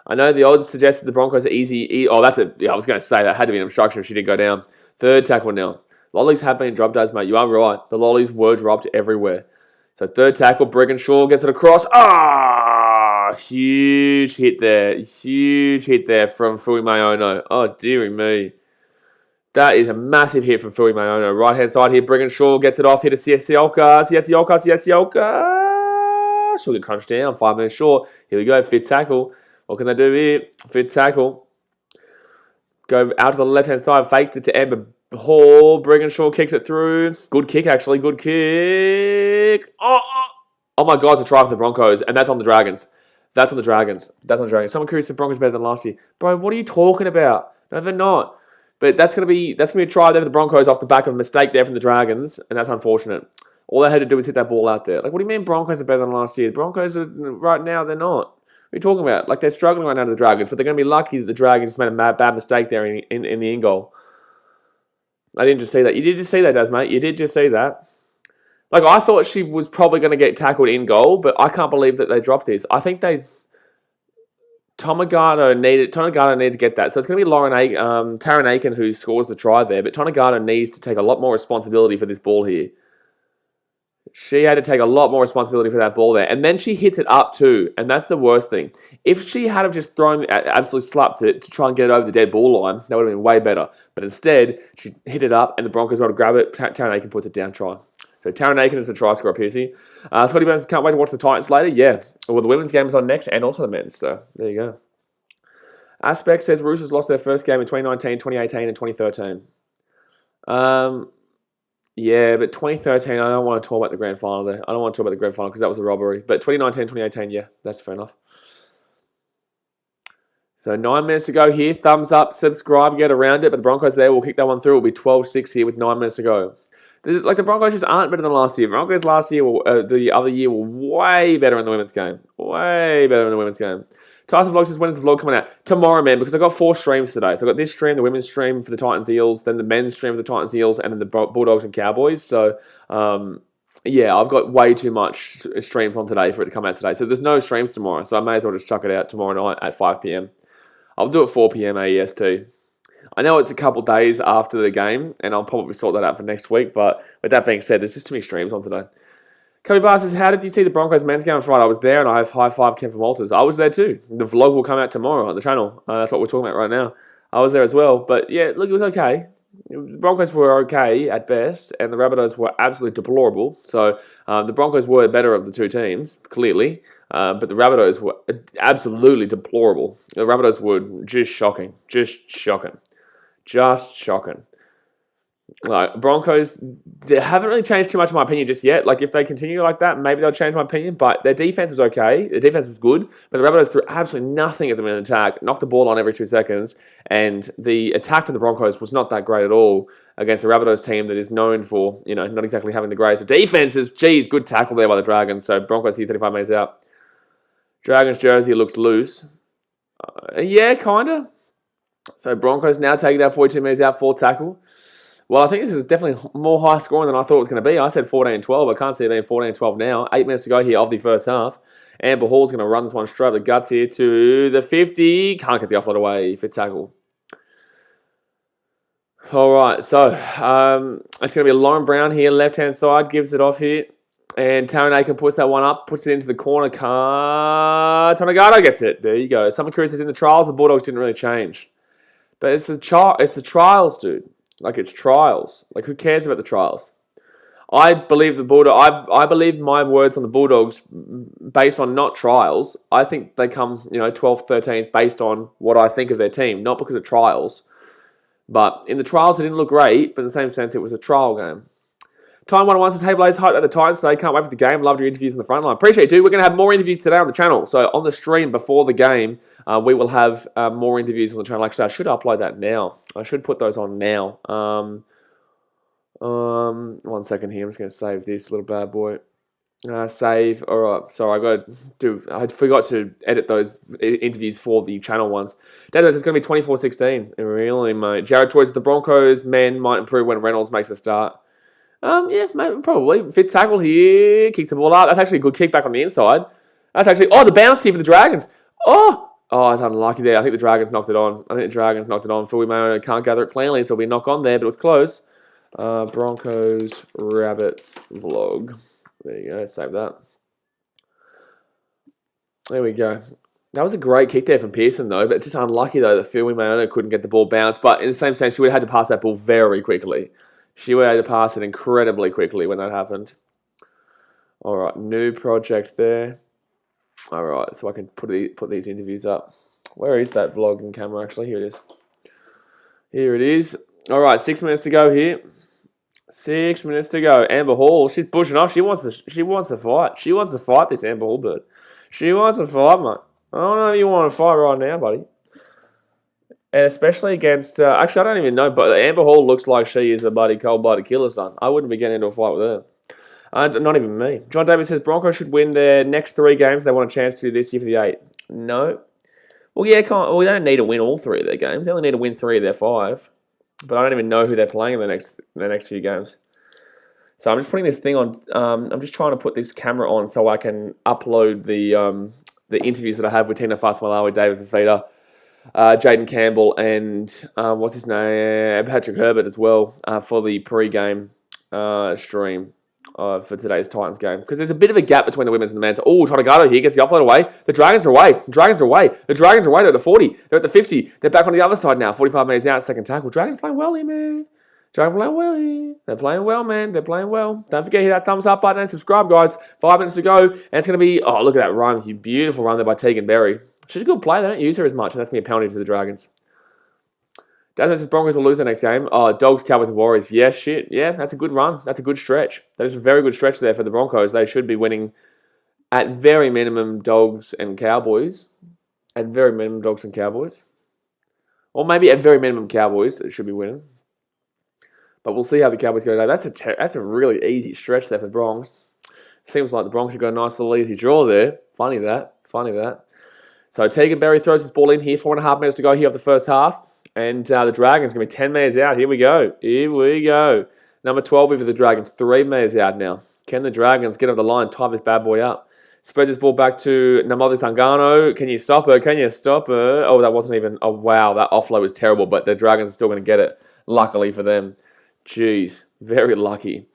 I know the odds suggest that the Broncos are easy. I was going to say that had to be an obstruction if she did go down. Third tackle now. Lollies have been dropped, as mate. You are right. The lollies were dropped everywhere. So third tackle, Brigginshaw gets it across. Huge hit there from Fui Mayono. Oh, dearie me. That is a massive hit from Fui Mayono. Right-hand side here, Brigginshaw gets it off here to Siasioka. She'll get crunched down, 5 minutes short. Here we go, fifth tackle. What can they do here? Fifth tackle. Go out to the left-hand side, faked it to Amber Hall. Brigginshaw kicks it through. Good kick, actually. Good kick. Oh my God, it's a try for the Broncos, and that's on the Dragons. Someone curious if the Broncos are better than last year. Bro, what are you talking about? No, they're not. But that's gonna be a try there for the Broncos off the back of a mistake there from the Dragons, and that's unfortunate. All they had to do was hit that ball out there. What do you mean Broncos are better than last year? The Broncos are, right now, they're not. What are you talking about? They're struggling right now to the Dragons, but they're going to be lucky that the Dragons just made a bad mistake there in the in goal. I didn't just see that. You did just see that, Daz, mate. You did just see that. I thought she was probably going to get tackled in goal, but I can't believe that they dropped this. I think they... Tonegato needed to get that. So it's going to be Taryn Aiken who scores the try there. But Tonegato needs to take a lot more responsibility for this ball here. She had to take a lot more responsibility for that ball there. And then she hits it up too. And that's the worst thing. If she had have just absolutely slapped it to try and get it over the dead ball line, that would have been way better. But instead, she hit it up and the Broncos were able to grab it. Taryn Aiken puts it down, try. So Taryn Aiken is the try scorer, Piercy. Scotty Burns can't wait to watch the Titans later. Yeah. Well, the women's game is on next and also the men's. So there you go. Aspect says Roosters lost their first game in 2019, 2018 and 2013. Yeah, but 2013, I don't want to talk about the grand final there. I don't want to talk about the grand final because that was a robbery. But 2019, 2018, yeah, that's fair enough. So 9 minutes to go here. Thumbs up, subscribe, get around it. But the Broncos there will kick that one through. It will be 12-6 here with 9 minutes to go. Like the Broncos just aren't better than last year. Broncos last year, the other year, were way better in the women's game. Way better in the women's game. Tyson Vlog says, when is the vlog coming out? Tomorrow, man, because I've got 4 streams today. So I've got this stream, the women's stream for the Titans Eels, then the men's stream for the Titans Eels, and then the Bulldogs and Cowboys. So, yeah, I've got way too much stream from today for it to come out today. So there's no streams tomorrow. So I may as well just chuck it out tomorrow night at 5 p.m. I'll do it 4 p.m. AEST. I know it's a couple days after the game, and I'll probably sort that out for next week. But with that being said, there's just too many streams on today. Cody Barr says, how did you see the Broncos men's game on Friday? I was there and I have high five Ken from Walters. I was there too. The vlog will come out tomorrow on the channel. That's what we're talking about right now. I was there as well. But yeah, look, it was okay. The Broncos were okay at best and the Rabbitohs were absolutely deplorable. So the Broncos were better of the two teams, clearly. But the Rabbitohs were absolutely deplorable. The Rabbitohs were just shocking. Just shocking. Just shocking. Like Broncos haven't really changed too much in my opinion just yet. Like if they continue like that, maybe they'll change my opinion. But their defense was okay. Their defense was good. But the Rabbitohs threw absolutely nothing at them in attack. Knocked the ball on every 2 seconds. And the attack from the Broncos was not that great at all against the Rabbitohs team that is known for, not exactly having the greatest of defenses. Geez, good tackle there by the Dragons. So Broncos here 35 metres out. Dragons jersey looks loose. Yeah, kind of. So Broncos now taking out 42 metres out, 4 tackle. Well, I think this is definitely more high scoring than I thought it was going to be. I said 14-12. I can't see it being 14-12 now. 8 minutes to go here of the first half. Amber Hall's going to run this one straight up the guts here to the 50. Can't get the offload away for tackle. All right, so it's going to be Lauren Brown here, left-hand side, gives it off here. And Taryn Aiken puts that one up, puts it into the corner. Tonegato gets it. There you go. Someone curious is in the trials. The Bulldogs didn't really change. But it's the trials, dude. Like, it's trials. Like, who cares about the trials? I believe the Bulldog. I believe my words on the Bulldogs based on not trials. I think they come, 12th, 13th based on what I think of their team, not because of trials. But in the trials, it didn't look great, but in the same sense, it was a trial game. Time 101 says, hey Blaze, hyped at the Titans today. Can't wait for the game. Loved your interviews in the front line. Appreciate it, dude. We're going to have more interviews today on the channel. So on the stream before the game, we will have more interviews on the channel. Actually, I should upload that now. I should put those on now. 1 second here. I'm just going to save this little bad boy. Save. All right. Sorry, I forgot to edit those interviews for the channel ones. Database, it's going to be 24-16. Really, mate. Jared Troy says the Broncos men might improve when Reynolds makes a start. Yeah, maybe, probably. Fit tackle here. Kicks the ball up. That's actually a good kick back on the inside. That's actually... Oh, the bounce here for the Dragons. Oh, it's unlucky there. I think the Dragons knocked it on. Fully Mayo can't gather it cleanly, so it'll be a knock on there, but it was close. Broncos, Rabbits, vlog. There you go. Save that. There we go. That was a great kick there from Pearson, though, but just unlucky, though, that Phil Mayona couldn't get the ball bounced. But in the same sense, she would have had to pass that ball very quickly. She would have to pass it incredibly quickly when that happened. All right, new project there. All right, so I can put these interviews up. Where is that vlogging camera, actually? Here it is. Here it is. All right, 6 minutes to go here. 6 minutes to go. Amber Hall, she's pushing off. She wants to fight. She wants to fight, this Amber Hall bird. She wants to fight, mate. I don't know if you want to fight right now, buddy. And especially against... actually, I don't even know, but Amber Hall looks like she is a bloody cold-blooded killer, son. I wouldn't be getting into a fight with her. Not even me. John Davis says, Broncos should win their next 3 games. They want a chance to do this year for the 8. No. Well, yeah, we don't need to win all 3 of their games. They only need to win 3 of their 5. But I don't even know who they're playing in the next few games. So I'm just putting this thing on. I'm just trying to put this camera on so I can upload the the interviews that I have with Tina Fasmalawi, David Fafita, Jaden Campbell, and what's his name, Patrick Herbert as well for the pre-game stream for today's Titans game. Because there's a bit of a gap between the women's and the men's. Oh, Tonegata here gets the offload away. The Dragons are away. The Dragons are away. The Dragons are away. They're at the 40. They're at the 50. They're back on the other side now. 45 minutes out, second tackle. Dragons playing well here, man. Dragons playing well here. They're playing well, man. They're playing well. Don't forget to hit that thumbs up button and subscribe, guys. 5 minutes to go. And it's going to be, oh, look at that run. Beautiful run there by Tegan Berry. She's a good player. They don't use her as much, and that's going to be a penalty to the Dragons. Doesn't mean Broncos will lose the next game. Oh, Dogs, Cowboys, and Warriors. Yeah, shit. Yeah, that's a good run. That's a good stretch. That is a very good stretch there for the Broncos. They should be winning at very minimum Dogs and Cowboys. At very minimum Dogs and Cowboys. Or maybe at very minimum Cowboys that should be winning. But we'll see how the Cowboys go today. That's a really easy stretch there for the Bronx. Seems like the Bronx have got a nice little easy draw there. Funny that. So Tegan Berry throws his ball in here. 4.5 minutes to go here of the first half. And the Dragons going to be 10 minutes out. Here we go. Number 12 for the Dragons. 3 minutes out now. Can the Dragons get over the line, tie this bad boy up? Spreads this ball back to Namodi Sangano. Can you stop her? Oh, that wasn't even... Oh, wow. That offload was terrible. But the Dragons are still going to get it. Luckily for them. Jeez. Very lucky.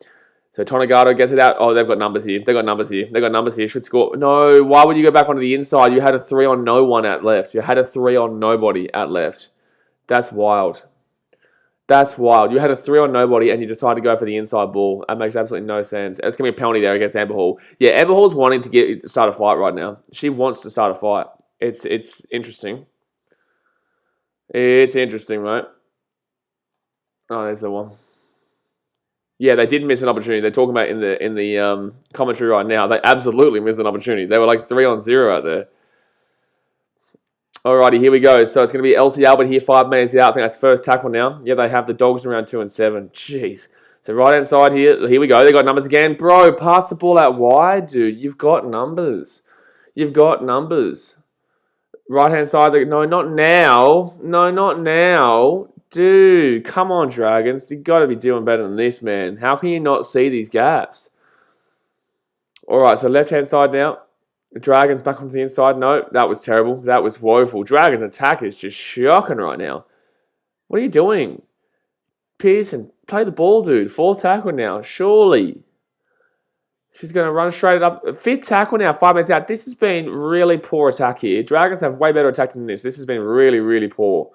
So Tonegata gets it out. Oh, they've got numbers here. Should score. No, why would you go back onto the inside? You had a 3 on no one at left. You had a 3 on nobody at left. That's wild. You had a 3 on nobody and you decided to go for the inside ball. That makes absolutely no sense. It's going to be a penalty there against Amber Hall. Yeah, Amber Hall's wanting to start a fight right now. She wants to start a fight. It's interesting. It's interesting, right? Oh, there's the one. Yeah, they did miss an opportunity. They're talking about in the commentary right now. They absolutely missed an opportunity. They were like 3 on 0 out there. Alrighty, here we go. So it's going to be Elsie Albert here, 5 minutes out. I think that's first tackle now. Yeah, they have the Dogs around 2 and 7. Jeez. So right-hand side here we go. They got numbers again. Bro, pass the ball out wide, dude. You've got numbers. Right-hand side. No, not now. Dude, come on, Dragons. You've got to be doing better than this, man. How can you not see these gaps? Alright, so left-hand side now. The Dragons back onto the inside. No, that was terrible. That was woeful. Dragons attack is just shocking right now. What are you doing? Pearson, play the ball, dude. 4th tackle now. Surely. She's going to run straight up. 5th tackle now. 5 minutes out. This has been really poor attack here. Dragons have way better attack than this. This has been really, really poor.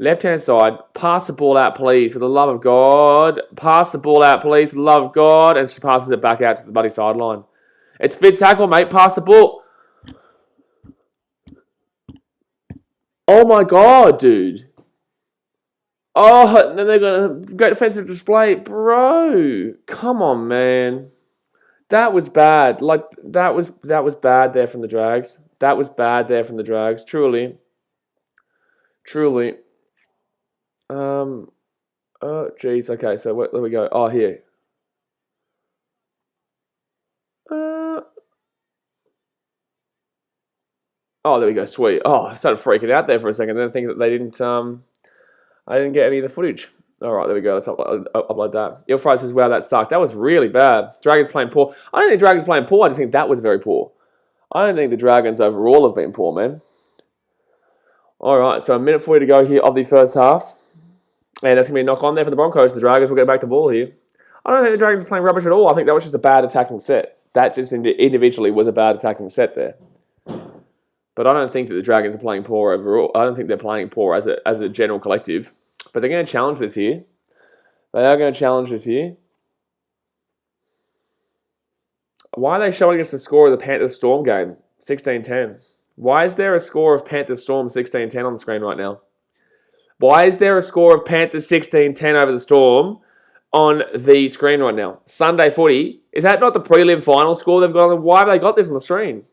Left-hand side. Pass the ball out, please. For the love of God. Pass the ball out, please. For the love of God. And she passes it back out to the bloody sideline. It's 5th tackle, mate. Pass the ball. Oh my God, dude. Oh, and then they're going to... Great defensive display. Bro. Come on, man. That was bad. Like, that was bad there from the Drags. Truly. Oh, geez. Okay, so there we go. Oh, here. Oh, there we go. Sweet. Oh, I started freaking out there for a second. Then thinking that they didn't. I didn't get any of the footage. All right, there we go. Let's upload that. Ilfry says, "Wow, that sucked. That was really bad. Dragons playing poor. I don't think Dragons playing poor. I just think that was very poor. I don't think the Dragons overall have been poor, man." All right, so a minute 40 to go here of the first half, and that's gonna be a knock on there for the Broncos. The Dragons will get back the ball here. I don't think the Dragons are playing rubbish at all. I think that was just a bad attacking set. That just individually was a bad attacking set there. But I don't think that the Dragons are playing poor overall. I don't think they're playing poor as a general collective. But they're going to challenge this here. They are going to challenge this here. Why are they showing us the score of the Panthers Storm game? 16-10. Why is there a score of Panthers Storm 16-10 on the screen right now? Why is there a score of Panthers 16-10 over the Storm on the screen right now? Sunday footy. Is that not the prelim final score they've got on? Why have they got this on the screen?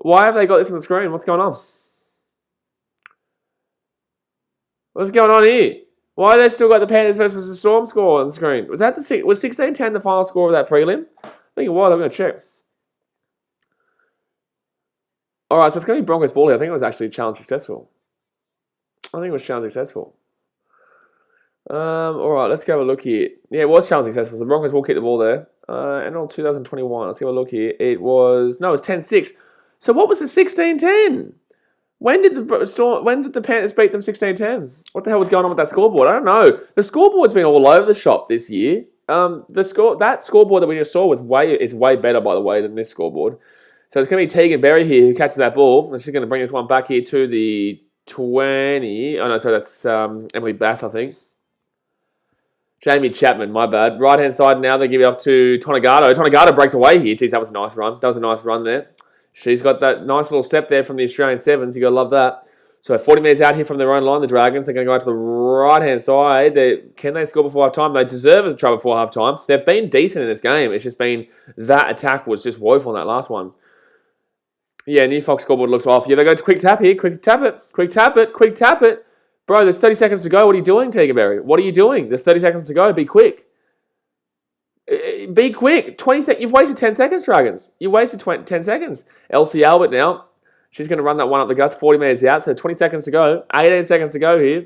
Why have they got this on the screen? What's going on? What's going on here? Why have they still got the Panthers versus the Storm score on the screen? Was 16-10 the final score of that prelim? I think it was. I'm going to check. All right, so it's going to be Broncos ball here. I think it was actually challenge successful. All right, let's go have a look here. Yeah, it was challenge successful. So the Broncos will keep the ball there. And on 2021, let's have a look here. It was 10-6. So what was the 16-10? When did the Panthers beat them 16-10? What the hell was going on with that scoreboard? I don't know. The scoreboard's been all over the shop this year. That scoreboard that we just saw is way better, by the way, than this scoreboard. So it's going to be Tegan Berry here who catches that ball. And she's going to bring this one back here to the 20. Oh, no, sorry, that's Emily Bass, I think. Jamie Chapman, my bad. Right-hand side now, they give it off to Tonagato. Tonagato breaks away here. Geez, that was a nice run. That was a nice run there. She's got that nice little step there from the Australian Sevens. You got to love that. So 40 minutes out here from their own line, the Dragons. They're going to go out to the right-hand side. Can they score before half-time? They deserve a try before half-time. They've been decent in this game. It's just been that attack was just woeful in that last one. Yeah, New Fox scoreboard looks off. Yeah, they go to quick tap here. Quick tap it. Quick tap it. Quick tap it. Bro, there's 30 seconds to go. What are you doing, Tegan Berry? What are you doing? There's 30 seconds to go. Be quick. Be quick. 20 seconds. You've wasted 10 seconds, Dragons. You wasted 10 seconds. Elsie Albert now. She's going to run that one up the guts. 40 minutes out. So 20 seconds to go. 18 seconds to go here.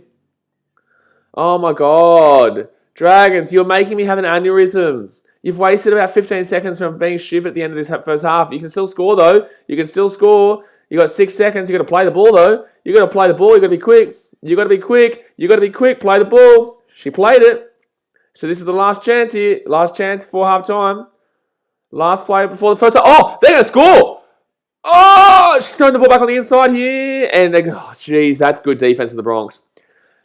Oh, my God. Dragons, you're making me have an aneurysm. You've wasted about 15 seconds from being stupid at the end of this first half. You can still score, though. You can still score. You got 6 seconds. You got to play the ball, though. You got to play the ball. You got to be quick. You got to be quick. You got to be quick. Play the ball. She played it. So this is the last chance here. Last chance before half-time. Last play before the first half. Oh, they're going to score. Oh, she's throwing the ball back on the inside here. And they go, oh, jeez, that's good defense for the Bronx.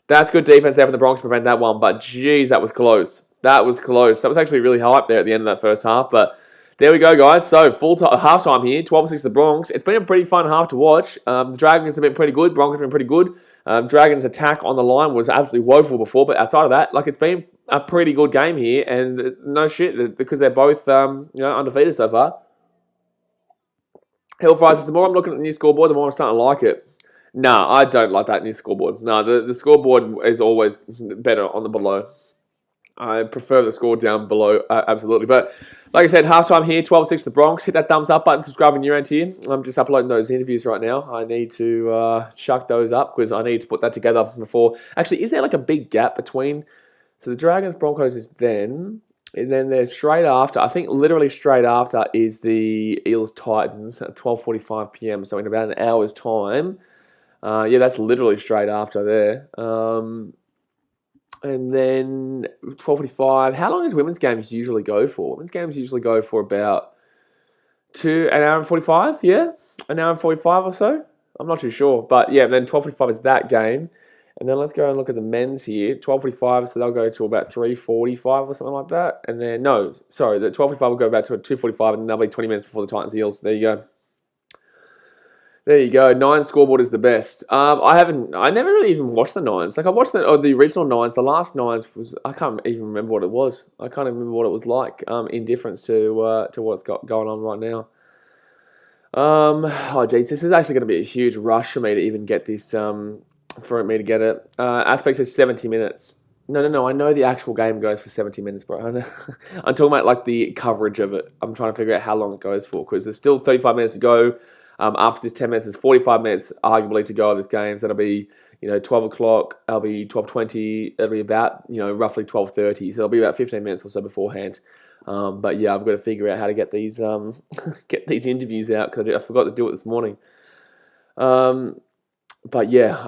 That's good defense there for the Bronx to prevent that one. But, jeez, that was close. That was close. That was actually really hype there at the end of that first half. But there we go, guys. So, half-time here. 12-6 the Bronx. It's been a pretty fun half to watch. The Dragons have been pretty good. Bronx have been pretty good. Dragons' attack on the line was absolutely woeful before. But outside of that, like, it's been a pretty good game here. And no shit, because they're both undefeated so far. Hellfries says, the more I'm looking at the new scoreboard, the more I'm starting to like it. No, I don't like that new scoreboard. No, the scoreboard is always better on the below. I prefer the score down below, absolutely. But like I said, halftime here, 12-6 the Bronx. Hit that thumbs up button, subscribe when you're around here. I'm just uploading those interviews right now. I need to chuck those up because I need to put that together before. Actually, is there like a big gap between? So the Dragons Broncos is then. And then there's straight after, I think literally straight after is the Eels Titans at 12:45 p.m. So in about an hour's time. Yeah, that's literally straight after there. And then 12:45. How long does women's games usually go for? Women's games usually go for about an hour and 45, yeah? An hour and 45 or so? I'm not too sure. But yeah, then 12:45 is that game. And then let's go and look at the men's here. 12:45, so they'll go to about 3:45 or something like that. And then, no, sorry, the 12:45 will go back to 2:45 and they'll be 20 minutes before the Titans Eels. There you go. There you go. 9 scoreboard is the best. I never really even watched the 9s. Like I watched the original 9s. The last 9s was, I can't even remember what it was. I can't even remember what it was like. In difference to what's going on right now. Oh geez, this is actually going to be a huge rush for me to even get this. For me to get it. Aspect says 70 minutes. No. I know the actual game goes for 70 minutes, bro. I'm talking about like the coverage of it. I'm trying to figure out how long it goes for because there's still 35 minutes to go. After this 10 minutes, there's 45 minutes arguably to go of this game. So that'll be 12 o'clock. It'll be 12:20. It'll be about roughly 12:30. So it'll be about 15 minutes or so beforehand. But yeah, I've got to figure out how to get these interviews out because I forgot to do it this morning. But yeah,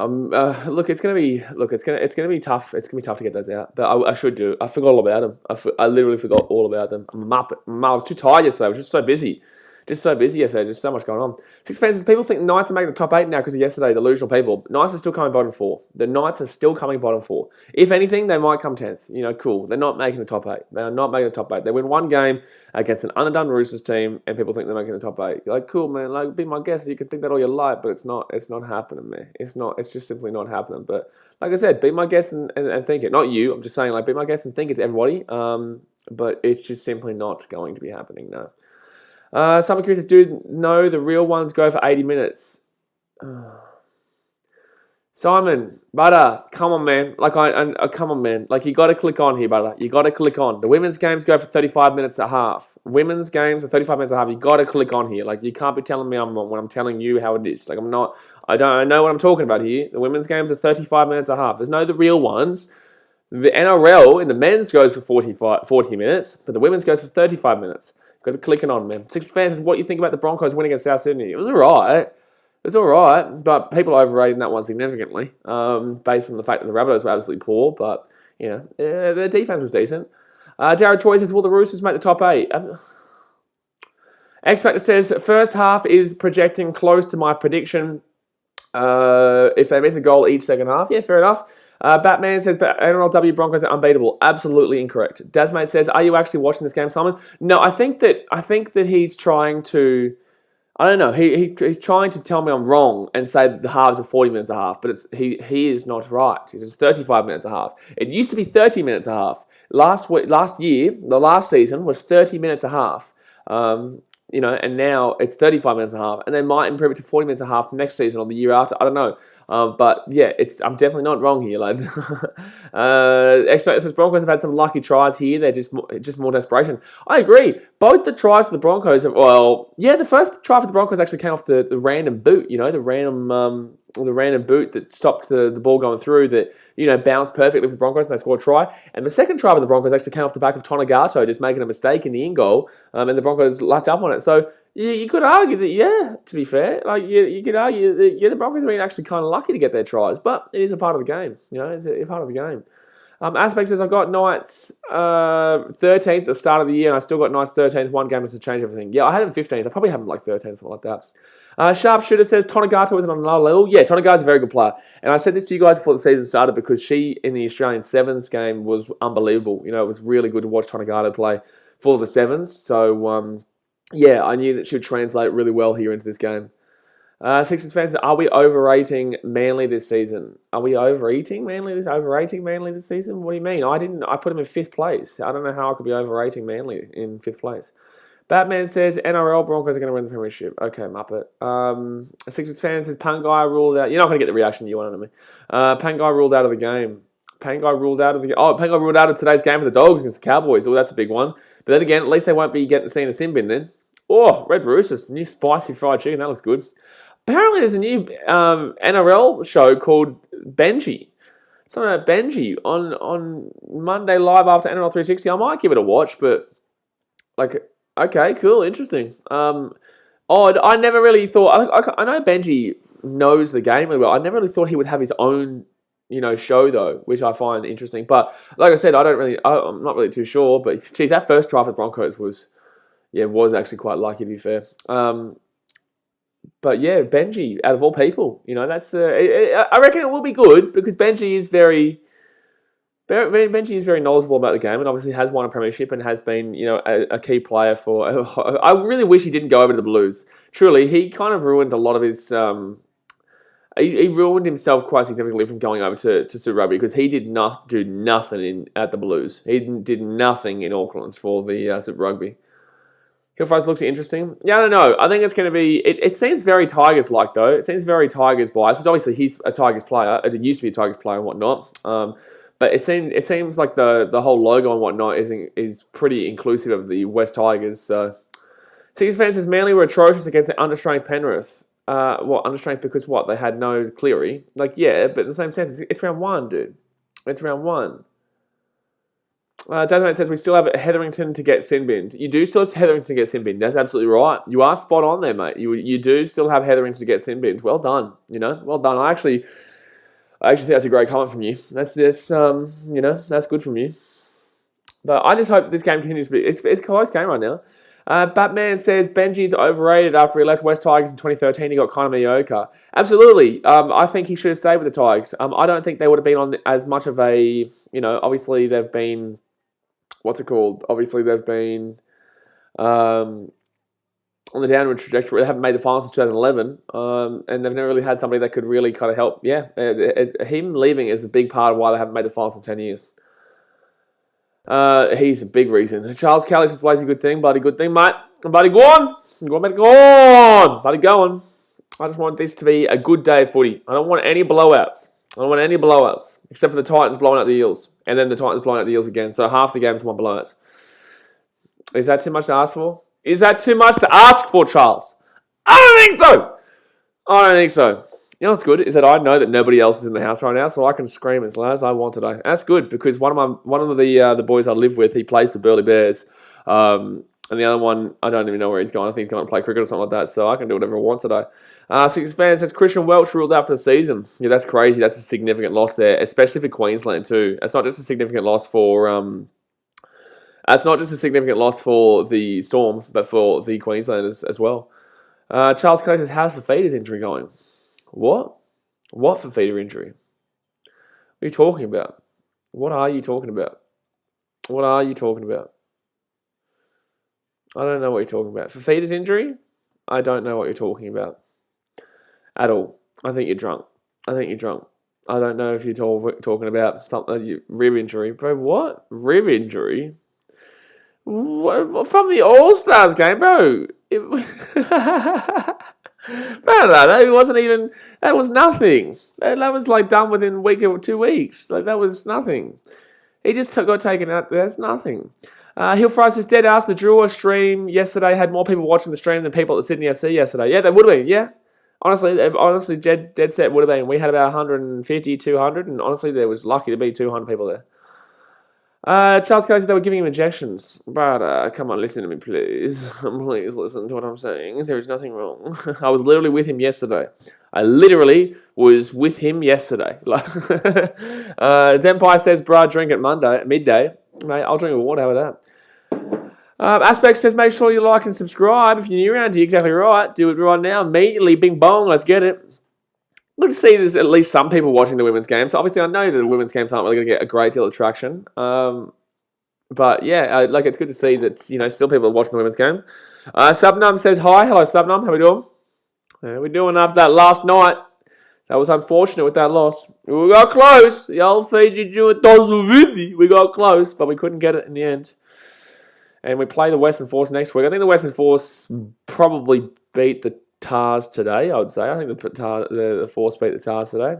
look, it's gonna be tough. It's gonna be tough to get those out. But I should do. I forgot all about them. I literally forgot all about them. I was too tired yesterday. I was just so busy. Yesterday. Just so much going on. Six fans, people think the Knights are making the top 8 now because of yesterday, delusional people. Knights are still coming bottom 4. The Knights are still coming bottom 4. If anything, they might come 10th. Cool. They're not making the top 8. They are not making the top 8. They win one game against an underdone Roosters team and people think they're making the top 8. You're like, cool, man. Like, be my guest. You can think that all you like, but it's not happening, man. It's just simply not happening. But like I said, be my guest and think it. Not you. I'm just saying, like, be my guest and think it to everybody. But it's just simply not going to be happening, no. Some curious dude, no, the real ones go for 80 minutes. Simon, Butter, come on, man. Like, come on, man. Like, you got to click on here, Butter. You got to click on. The women's games go for 35 minutes a half. Women's games are 35 minutes a half. You got to click on here. Like, you can't be telling me I'm wrong when I'm telling you how it is. Like, I know what I'm talking about here. The women's games are 35 minutes a half. There's no the real ones. The NRL in the men's goes for 40 minutes, but the women's goes for 35 minutes. Got to clicking on, man. 60 fans is what you think about the Broncos winning against South Sydney. It was alright. It's alright, but people are overrating that one significantly, based on the fact that the Rabbitohs were absolutely poor, but, you know, their defense was decent. Jared Choi says, will the Roosters make the top 8? X Factor says, first half is projecting close to my prediction. If they miss a goal each second half, yeah, fair enough. Batman says, NRLW Broncos are unbeatable. Absolutely incorrect. Dasmate says, are you actually watching this game, Simon? No, I think that he's trying to, I don't know, he's trying to tell me I'm wrong and say that the halves are 40 minutes a half, but he is not right. It's 35 minutes a half. It used to be 30 minutes a half. Last year, the last season was 30 minutes a half. You know, and now it's 35 minutes and a half, and they might improve it to 40 minutes and a half next season or the year after. I don't know, but yeah, I'm definitely not wrong here. Like, X-Factor says Broncos have had some lucky tries here. They're just more desperation. I agree. Both the tries for the Broncos, the first try for the Broncos actually came off the random boot. You know, the random boot that stopped the ball going through that, you know, bounced perfectly for the Broncos and they scored a try. And the second try for the Broncos actually came off the back of Tonagato just making a mistake in the in goal, and the Broncos lucked up on it. So you could argue that, yeah, to be fair, like you could argue that, yeah, the Broncos have been actually kind of lucky to get their tries, but it is a part of the game. You know, it's a part of the game. Aspect says, I've got Knights 13th at the start of the year, and I still got Knights 13th. One game has to change everything. Yeah, I had them 15th. I probably have them like 13th, something like that. Sharpshooter says, Tonagato isn't on another level. Yeah, Tonagato's a very good player. And I said this to you guys before the season started because she, in the Australian Sevens game, was unbelievable. You know, it was really good to watch Tonagato play for the Sevens. So, yeah, I knew that she would translate really well here into this game. Sixers fans, are we overrating Manly this season? Are we overrating Manly this season? What do you mean? I put him in 5th place. I don't know how I could be overrating Manly in 5th place. Batman says, NRL Broncos are going to win the premiership. Okay, Muppet. Sixers fan says, Pangai ruled out. You're not going to get the reaction you wanted of me. Pangai ruled out of the game. Pangai ruled out of today's game for the Dogs against the Cowboys. Oh, that's a big one. But then again, at least they won't be seeing a sin bin then. Oh, Red Roosters, new spicy fried chicken. That looks good. Apparently there's a new NRL show called Benji. Something about Benji on Monday live after NRL 360. I might give it a watch, but like, okay, cool, interesting. Odd. I never really thought. I know Benji knows the game really well. I never really thought he would have his own, you know, show though, which I find interesting. But like I said, I'm not really too sure. But geez, that first try for the Broncos was actually quite lucky to be fair. But yeah, Benji, out of all people, you know, that's I reckon it will be good because Benji is very knowledgeable about the game and obviously has won a premiership and has been, you know, a key player for. I really wish he didn't go over to the Blues. Truly, he kind of ruined a lot of his. He ruined himself quite significantly from going over to Super Rugby because he did not do nothing at the Blues. He did nothing in Auckland for the Super Rugby. Kickoff looks interesting. Yeah, I don't know. I think it's going to be. It seems very Tigers-like though. It seems very Tigers-biased, because obviously he's a Tigers player. It used to be a Tigers player and whatnot. But it seems like the whole logo and whatnot is pretty inclusive of the West Tigers. So, Tigers fans says Manly were atrocious against an understrength Penrith. Understrength because what? They had no Cleary. Like, yeah, but in the same sense, it's round 1, dude. It's round 1. Dazmate says we still have Hetherington to get sin binned. You do still have Hetherington to get sin binned. That's absolutely right. You are spot on there, mate. You do still have Hetherington to get sin binned. Well done. You know, well done. I actually think that's a great comment from you. That's you know, that's good from you. But I just hope this game continues to be. It's a close game right now. Batman says Benji's overrated after he left West Tigers in 2013. He got kind of mediocre. Absolutely. I think he should have stayed with the Tigers. I don't think they would have been on as much of a, you know, obviously they've been, Obviously they've been on the downward trajectory. They haven't made the finals since 2011, and they've never really had somebody that could really kind of help. Yeah, him leaving is a big part of why they haven't made the finals in 10 years. He's a big reason. Charles Kelly says, "Why is a good thing, buddy? Good thing, mate. Buddy, go on. Go on, mate. Go on. Buddy, go on. I just want this to be a good day of footy. I don't want any blowouts. Except for the Titans blowing out the Eels. And then the Titans blowing out the Eels again. So half the game's one blowouts. Is that too much to ask for? Is that too much to ask for, Charles? I don't think so. You know what's good is that I know that nobody else is in the house right now, so I can scream as loud as I want today. That's good because one of the boys I live with, he plays for Burleigh Bears. And the other one, I don't even know where he's going. I think he's going to play cricket or something like that. So I can do whatever I want today. Six fan says Christian Welch ruled out for the season. Yeah, that's crazy. That's a significant loss there, especially for Queensland too. It's not just a significant loss for the Storm, but for the Queenslanders as well. Charles Kelly says, how's Fafita's injury going? What? What Fafita injury? What are you talking about? What are you talking about? What are you talking about? I don't know what you're talking about. Fafita's injury? I don't know what you're talking about at all. I think you're drunk. I don't know if you're talking about something, rib injury. Bro, what? Rib injury? What, from the All-Stars game, bro. Bro, that wasn't even... That was nothing. That was like done within a week or 2 weeks. Like, that was nothing. He just got taken out. That's nothing. Hill Fry says, dead ass, the Drua stream yesterday had more people watching the stream than people at the Sydney FC yesterday. Yeah, they would have been, yeah. Honestly, dead set would have been. We had about 150, 200, and honestly, there was lucky to be 200 people there. Charles Kelly said they were giving him injections. But, come on, listen to me, please. Please listen to what I'm saying. There is nothing wrong. I was literally with him yesterday. Like, Zenpai says, bruh, drink at midday. Mate, I'll drink a water, how about that? Aspect says, make sure you like and subscribe. If you're new around here, exactly right. Do it right now. Immediately, bing bong, let's get it. Good to see there's at least some people watching the women's games. So obviously, I know that the women's games aren't really going to get a great deal of traction. But yeah, like it's good to see that, still people are watching the women's game. Subnum says, hi. Hello, Subnum. How we doing? We're doing after that last night. That was unfortunate with that loss. We got close. The old Fiji drew a dozen 50. We got close, but we couldn't get it in the end. And we play the Western Force next week. I think the Western Force probably beat the Tars today, I would say. I think the Force beat the Tars today.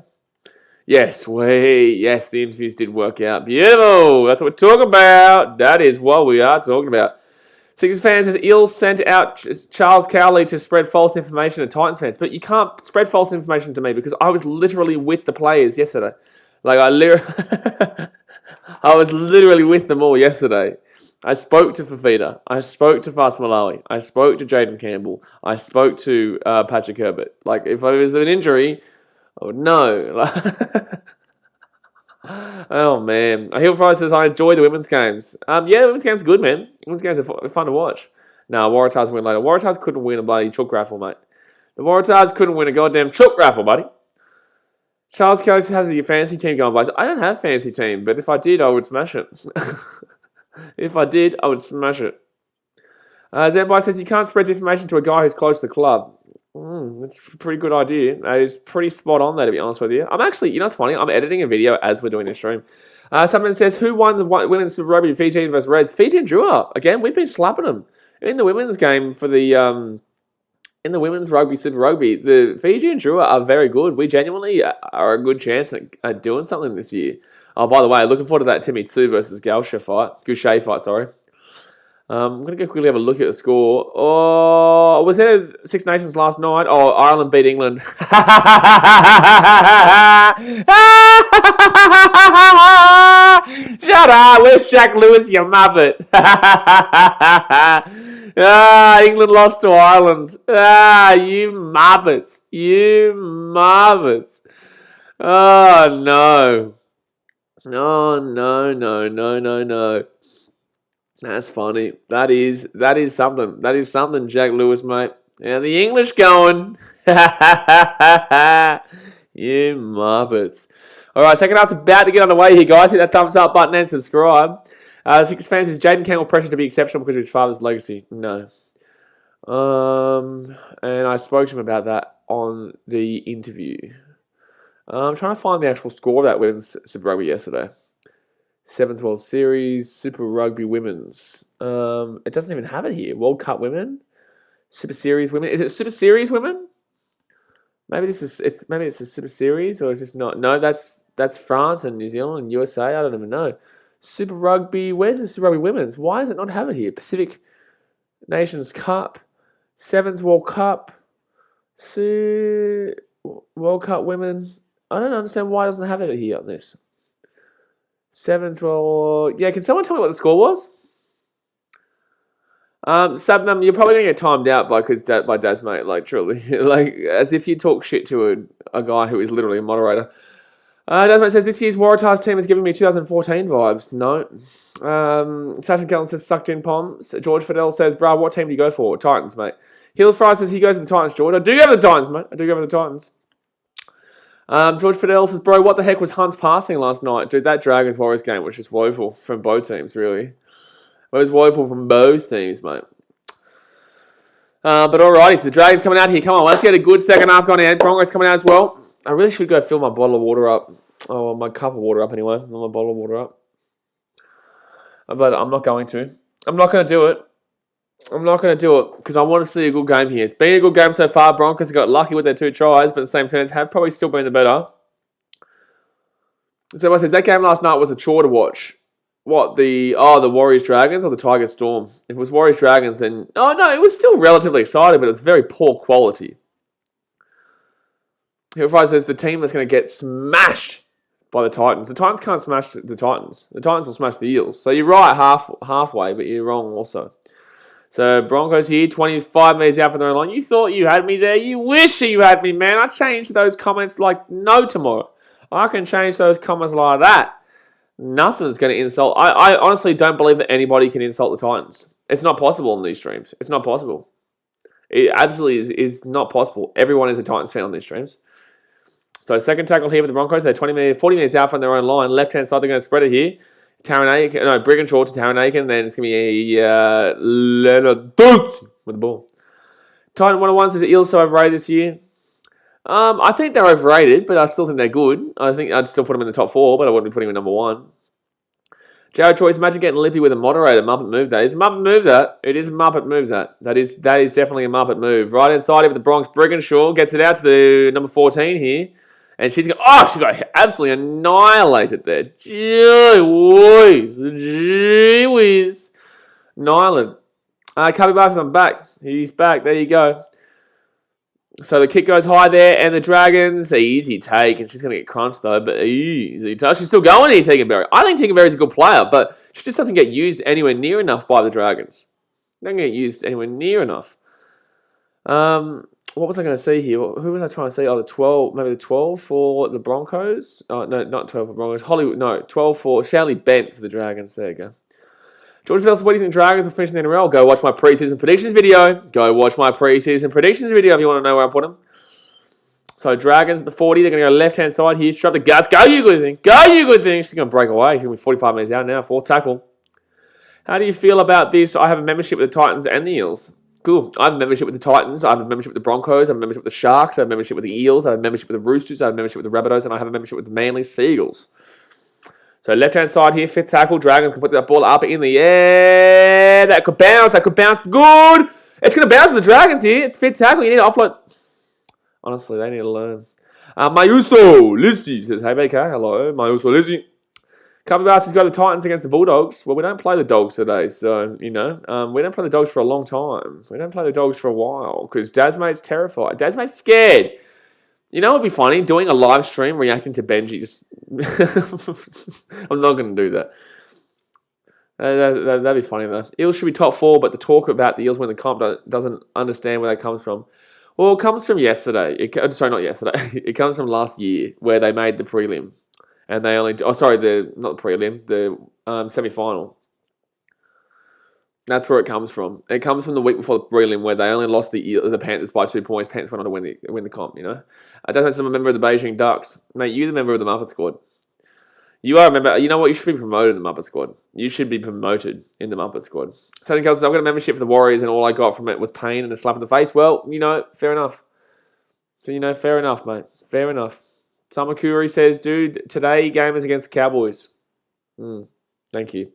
Yes, the interviews did work out. Beautiful. That's what we're talking about. That is what we are talking about. Sixers fans says, Eels sent out Charles Cowley to spread false information to Titans fans. But you can't spread false information to me because I was literally with the players yesterday. Like, I was literally with them all yesterday. I spoke to Fafita. I spoke to Fas Malawi. I spoke to Jaden Campbell. I spoke to Patrick Herbert. Like, if it was an injury, I would know. Oh, man. Hill Fry says, I enjoy the women's games. Yeah, the women's games are good, man. Women's games are fun to watch. No, Waratahs win later. Waratahs couldn't win a bloody chook raffle, mate. The Waratahs couldn't win a goddamn chook raffle, buddy. Charles Kelly has your fantasy team going, boys. I don't have a fantasy team, but if I did, I would smash it. If I did, I would smash it. Zenbai says, you can't spread information to a guy who's close to the club. That's a pretty good idea. That is pretty spot on there, to be honest with you. I'm actually, it's funny, I'm editing a video as we're doing this stream. Someone says, who won the women's Super Rugby, Fiji versus Reds? Fiji and Drua. Again, we've been slapping them. In the women's game for the, in the women's rugby, Super Rugby, the Fiji and Drua are very good. We genuinely are a good chance at doing something this year. Oh, by the way, looking forward to that Timmy Tsu versus Gaucher fight. Sorry. I'm going to go quickly have a look at the score. Oh, was there Six Nations last night? Oh, Ireland beat England. Shut up. Where's Shaq Lewis, you muppet? England lost to Ireland. You muppets. Oh, no. Oh, no. That's funny. That is something. That is something, Jack Lewis, mate. Yeah, the English going. You muppets. All right, second half's about to get underway here, guys. Hit that thumbs up button and subscribe. Six fans says, Jaden Campbell pressured to be exceptional because of his father's legacy. No. And I spoke to him about that on the interview. I'm trying to find the actual score of that women's Super Rugby yesterday. Sevens World Series, Super Rugby Women's. It doesn't even have it here. World Cup Women, Super Series Women. Is it Super Series Women? Maybe it's a Super Series, or is this not? No, that's France and New Zealand and USA. I don't even know. Super Rugby. Where's the Super Rugby Women's? Why does it not have it here? Pacific Nations Cup, Sevens World Cup, World Cup Women. I don't understand why it doesn't have it here on this. Sevens, well, yeah, can someone tell me what the score was? Sabnam, you're probably going to get timed out by Daz, mate. Like, truly. Like, as if you talk shit to a guy who is literally a moderator. Dazmate says, this year's Waratahs team is giving me 2014 vibes. No. Sachin Kellen says, sucked in Poms. George Fidel says, bruh, what team do you go for? Titans, mate. Hill Fry says he goes to the Titans, George. I do go for the Titans, mate. I do go for the Titans. George Fidel says, bro, what the heck was Hunt's passing last night? Dude, that Dragons Warriors game was just woeful from both teams, really. It was woeful from both teams, mate. But alrighty, so the Dragons coming out here. Come on, let's get a good second half going in. Broncos coming out as well. I really should go fill my bottle of water up. Oh, my cup of water up anyway. Not my bottle of water up. But I'm not going to. I'm not going to do it. I'm not going to do it because I want to see a good game here. It's been a good game so far. Broncos have got lucky with their 2 tries, but at the same time, have probably still been the better. So what says that game last night was a chore to watch. What, the Warriors Dragons or the Tigers Storm? If it was Warriors Dragons, then no, it was still relatively exciting, but it was very poor quality. Hillfry says the team that's going to get smashed by the Titans. The Titans can't smash the Titans. The Titans will smash the Eels. So you're right halfway, but you're wrong also. So Broncos here, 25 metres out from their own line. You thought you had me there. You wish you had me, man. I changed those comments like no tomorrow. I can change those comments like that. Nothing's going to insult. I honestly don't believe that anybody can insult the Titans. It's not possible in these streams. It's not possible. It absolutely is not possible. Everyone is a Titans fan on these streams. So second tackle here for the Broncos. They're 40 minutes out from their own line. Left-hand side, they're going to spread it here. Brigginshaw to Taranaki. Then it's going to be Leonard Boots with the ball. Titan 101 says the Eels so overrated this year. I think they're overrated, but I still think they're good. I think I'd still put them in the top 4, but I wouldn't be putting them in number 1. Jared Choice, imagine getting lippy with a moderator. Muppet move that. It's a Muppet move that. It is a Muppet move that. That is definitely a Muppet move. Right inside here with the Bronx. Brigginshaw gets it out to the number 14 here. And she got absolutely annihilated there. Gee whiz. Nyland. Cubby Barnes, I'm back. He's back. There you go. So the kick goes high there, and the Dragons, easy take, and she's going to get crunched though, but easy touch. She's still going here, Teganberry. I think Teganberry's a good player, but she just doesn't get used anywhere near enough by the Dragons. Doesn't get used anywhere near enough. What was I going to say here? Who was I trying to say? The 12, maybe the 12 for the Broncos? Oh, no, not 12 for Broncos. 12 for Shelly Bent for the Dragons. There you go. George Phelps, what do you think Dragons will finish in the NRL? Go watch my preseason predictions video. Go watch my preseason predictions video if you want to know where I put them. So Dragons at the 40. They're going to go left-hand side here. Strap the guts. Go, you good thing. Go, you good thing. She's going to break away. She's going to be 45 minutes out now. 4th tackle. How do you feel about this? I have a membership with the Titans and the Eels. Cool. I have a membership with the Titans. I have a membership with the Broncos. I have a membership with the Sharks. I have a membership with the Eels. I have a membership with the Roosters. I have a membership with the Rabbitohs. And I have a membership with the Manly Seagulls. So left-hand side here, 5th tackle. Dragons can put that ball up in the air. That could bounce. That could bounce good. It's going to bounce to the Dragons here. It's 5th tackle. You need to offload. Honestly, they need to learn. Mayuso Lizzie says, hey, BK. Hello. Mayuso Lizzie. Couple of us go to the Titans against the Bulldogs. Well, we don't play the Dogs today, so, we don't play the Dogs for a long time. We don't play the Dogs for a while because Dazmate's terrified. Dazmate's scared. You know what would be funny? Doing a live stream reacting to Benji. Just I'm not going to do that. That'd be funny, though. Eels should be top 4, but the talk about the Eels winning the comp doesn't understand where that comes from. Well, it comes from yesterday. Sorry, not yesterday. It comes from last year where they made the prelim. And they only... not the prelim. The semi-final. That's where it comes from. It comes from the week before the prelim where they only lost the Panthers by 2 points. Panthers went on to win the comp, you know. I don't know if I'm a member of the Beijing Ducks. Mate, you're the member of the Muppet Squad. You are a member... You know what? You should be promoted in the Muppet Squad. You should be promoted in the Muppet Squad. Satan Kelson, I've got a membership for the Warriors and all I got from it was pain and a slap in the face. Well, fair enough. So, fair enough, mate. Fair enough. Samakuri says, dude, today game is against the Cowboys. Thank you.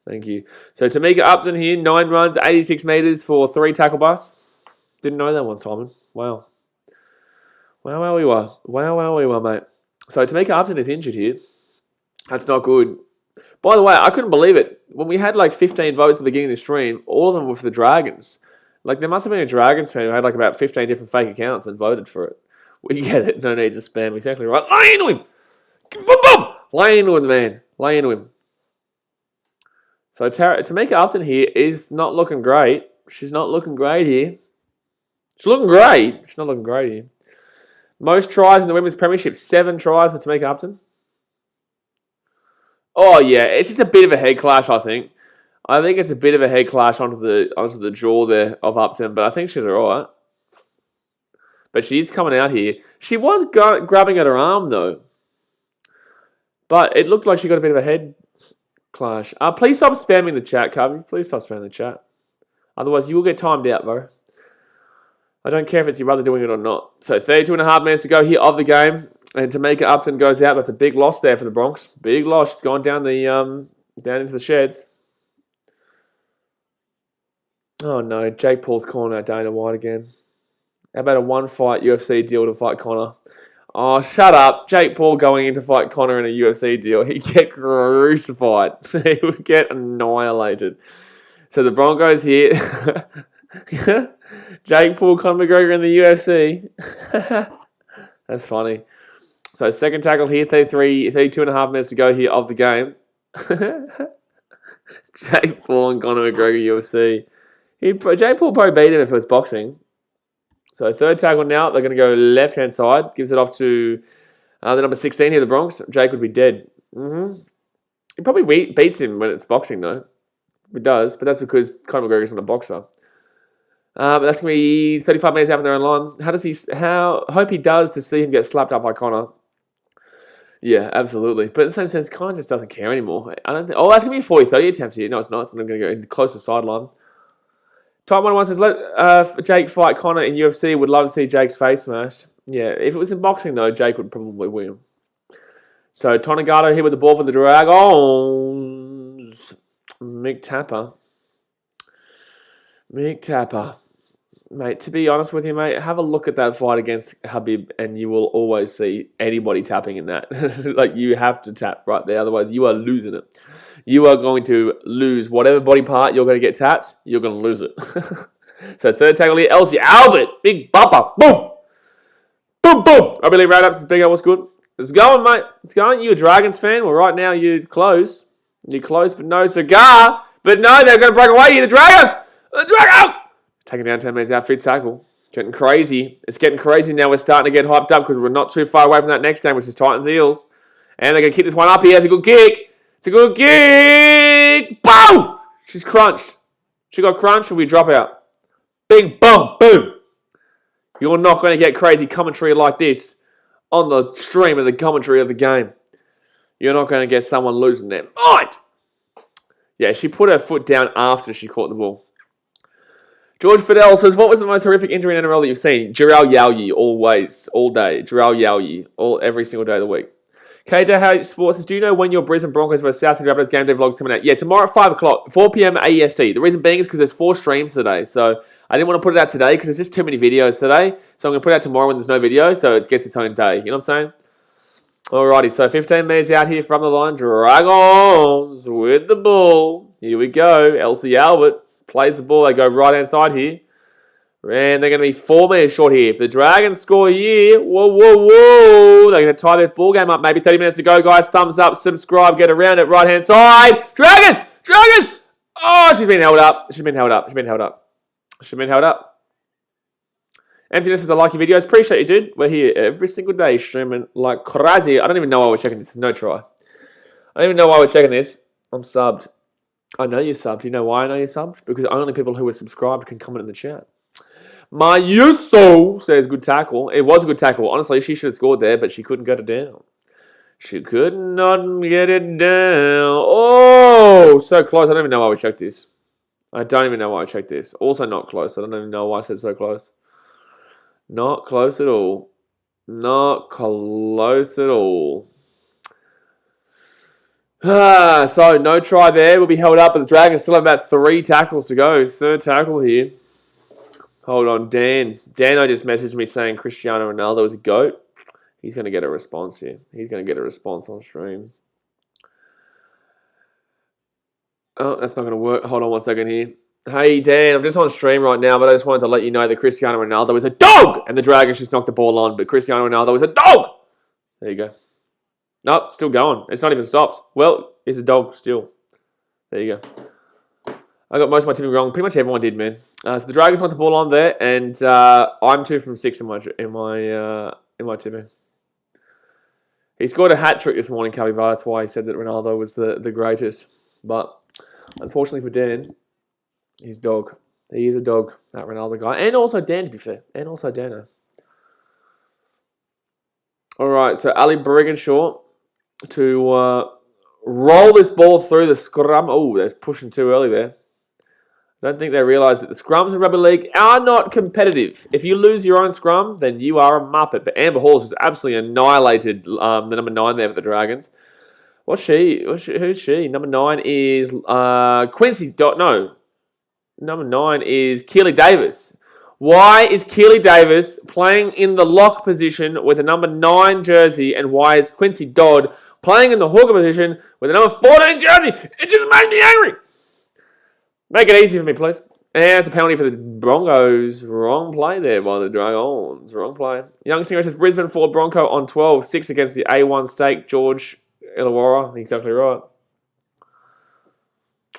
Thank you. So Tamika Upton here, 9 runs, 86 metres for 3 tackle busts. Didn't know that one, Simon. Wow. Wow, we were, mate. So Tamika Upton is injured here. That's not good. By the way, I couldn't believe it. When we had like 15 votes at the beginning of the stream, all of them were for the Dragons. Like, there must have been a Dragons fan who had like about 15 different fake accounts and voted for it. We get it. No need to spam. Exactly right. Lay into him. Boom, boom. Lay into him, man. Lay into him. So Tamika Upton here is not looking great. She's not looking great here. She's looking great. She's not looking great here. Most tries in the Women's Premiership, 7 tries for Tamika Upton. Oh, yeah, it's just a bit of a head clash, I think. I think it's a bit of a head clash onto the jaw there of Upton, but I think she's all right. But she's coming out here. She was grabbing at her arm, though. But it looked like she got a bit of a head clash. Please stop spamming the chat, Cubby. Please stop spamming the chat. Otherwise, you will get timed out, bro. I don't care if it's your brother doing it or not. So 32.5 minutes to go here of the game. And Tamika Upton goes out. That's a big loss there for the Bronx. Big loss. She's gone down down into the sheds. Oh no, Jake Paul's calling out Dana White again. How about a 1-fight UFC deal to fight Conor? Oh, shut up. Jake Paul going in to fight Conor in a UFC deal. He'd get crucified. He would get annihilated. So the Broncos here. Jake Paul, Conor McGregor in the UFC. That's funny. So second tackle here, 32.5 minutes to go here of the game. Jake Paul and Conor McGregor UFC. Jake Paul probably beat him if it was boxing. So third tackle now. They're going to go left-hand side. Gives it off to the number 16 here, the Bronx. Jake would be dead. He probably beats him when it's boxing, though. He does, but that's because Conor McGregor's not a boxer. But that's going to be 35 minutes out on their own line. Hope he does to see him get slapped up by Conor. Yeah, absolutely. But in the same sense, Conor just doesn't care anymore. I don't think. Oh, that's going to be a 40-30 attempt here. No, it's not. I'm going to go in close to sideline. Time 1 says, let Jake fight Conor in UFC. Would love to see Jake's face smashed. Yeah, if it was in boxing, though, Jake would probably win. So, Tonagato here with the ball for the Dragons. Mick Tapper. Mate, to be honest with you, mate, have a look at that fight against Habib and you will always see anybody tapping in that. Like, you have to tap right there. Otherwise, you are losing it. You are going to lose whatever body part you're going to get tapped, you're going to lose it. So, third tackle here, Elsie Albert. Big bumper. Boom. Boom, boom. I believe right up to Big Al. What's good? It's going, mate. It's going. You a Dragons fan? Well, right now, you're close. You're close, but no cigar. But no, they're going to break away here. The Dragons! The Dragons! Taking down 10 minutes outfit tackle. Getting crazy. It's getting crazy now. We're starting to get hyped up because we're not too far away from that next game, which is Titans Eels. And they're going to kick this one up here. It's a good kick. It's a good kick. Boom! She's crunched. She got crunched and we drop out. Bing, boom, boom. You're not going to get crazy commentary like this on the stream of the commentary of the game. You're not going to get someone losing their mind. Yeah, she put her foot down after she caught the ball. George Fidel says, what was the most horrific injury in NRL that you've seen? Jarrell Yowyi, always, all day. Jarrell Yowyi, every single day of the week. KJ How Sports says, do you know when your Brisbane Broncos versus South Sydney Rabbitohs game day vlog's coming out? Yeah, tomorrow at 5 o'clock, 4 p.m. AEST. The reason being is because there's 4 streams today. So I didn't want to put it out today because there's just too many videos today. So I'm going to put it out tomorrow when there's no video. So it gets its own day. You know what I'm saying? Alrighty, so 15 minutes out here from the line. Dragons with the ball. Here we go. Elsie Albert plays the ball. They go right-hand side here. And they're going to be 4 minutes short here. If the Dragons score here, whoa. They're going to tie this ball game up. Maybe 30 minutes to go, guys. Thumbs up, subscribe, get around it. Right-hand side. Dragons! Oh, she's been held up. Anthony says, I like your videos. Appreciate you, dude. We're here every single day streaming like crazy. I don't even know why we're checking this. No try. I don't even know why we're checking this. I'm subbed. I know you're subbed. You know why I know you're subbed? Because only people who are subscribed can comment in the chat. My Yuso says, good tackle. It was a good tackle. Honestly, she should have scored there, but she couldn't get it down. She could not get it down. Oh, so close. I don't even know why we checked this. Also not close. I don't even know why I said so close. Not close at all. So no try there. We'll be held up, but the Dragons still have about 3 tackles to go. Third tackle here. Hold on, Dan. I just messaged me saying Cristiano Ronaldo is a GOAT. He's going to get a response here. He's going to get a response on stream. Oh, that's not going to work. Hold on 1 second here. Hey, Dan, I'm just on stream right now, but I just wanted to let you know that Cristiano Ronaldo is a dog! And the Dragons just knocked the ball on, but Cristiano Ronaldo is a dog! There you go. Nope, still going. It's not even stopped. Well, he's a dog still. There you go. I got most of my tipping wrong. Pretty much everyone did, man. So the Dragons want the ball on there, and I'm 2 from 6 in my tipping. He scored a hat trick this morning, Capybara. That's why he said that Ronaldo was the greatest. But unfortunately for Dan, he's dog. He is a dog, that Ronaldo guy. And also Dan, to be fair. And also Dano. All right, so Ali Brigginshaw to roll this ball through the scrum. Oh, they're pushing too early there. I don't think they realise that the scrums in rugby league are not competitive. If you lose your own scrum, then you are a muppet. But Amber Hall's just absolutely annihilated the number 9 there for the Dragons. Who's she? Number 9 is Quincy. No. Number 9 is Keely Davis. Why is Keely Davis playing in the lock position with a number 9 jersey, and why is Quincy Dodd playing in the hooker position with a number 14 jersey? It just made me angry. Make it easy for me, please. And it's a penalty for the Broncos. Wrong play there by the Dragons. Wrong play. Young Singer says Brisbane Ford Bronco on 12. 6 against the A1 St George Illawarra. Exactly right.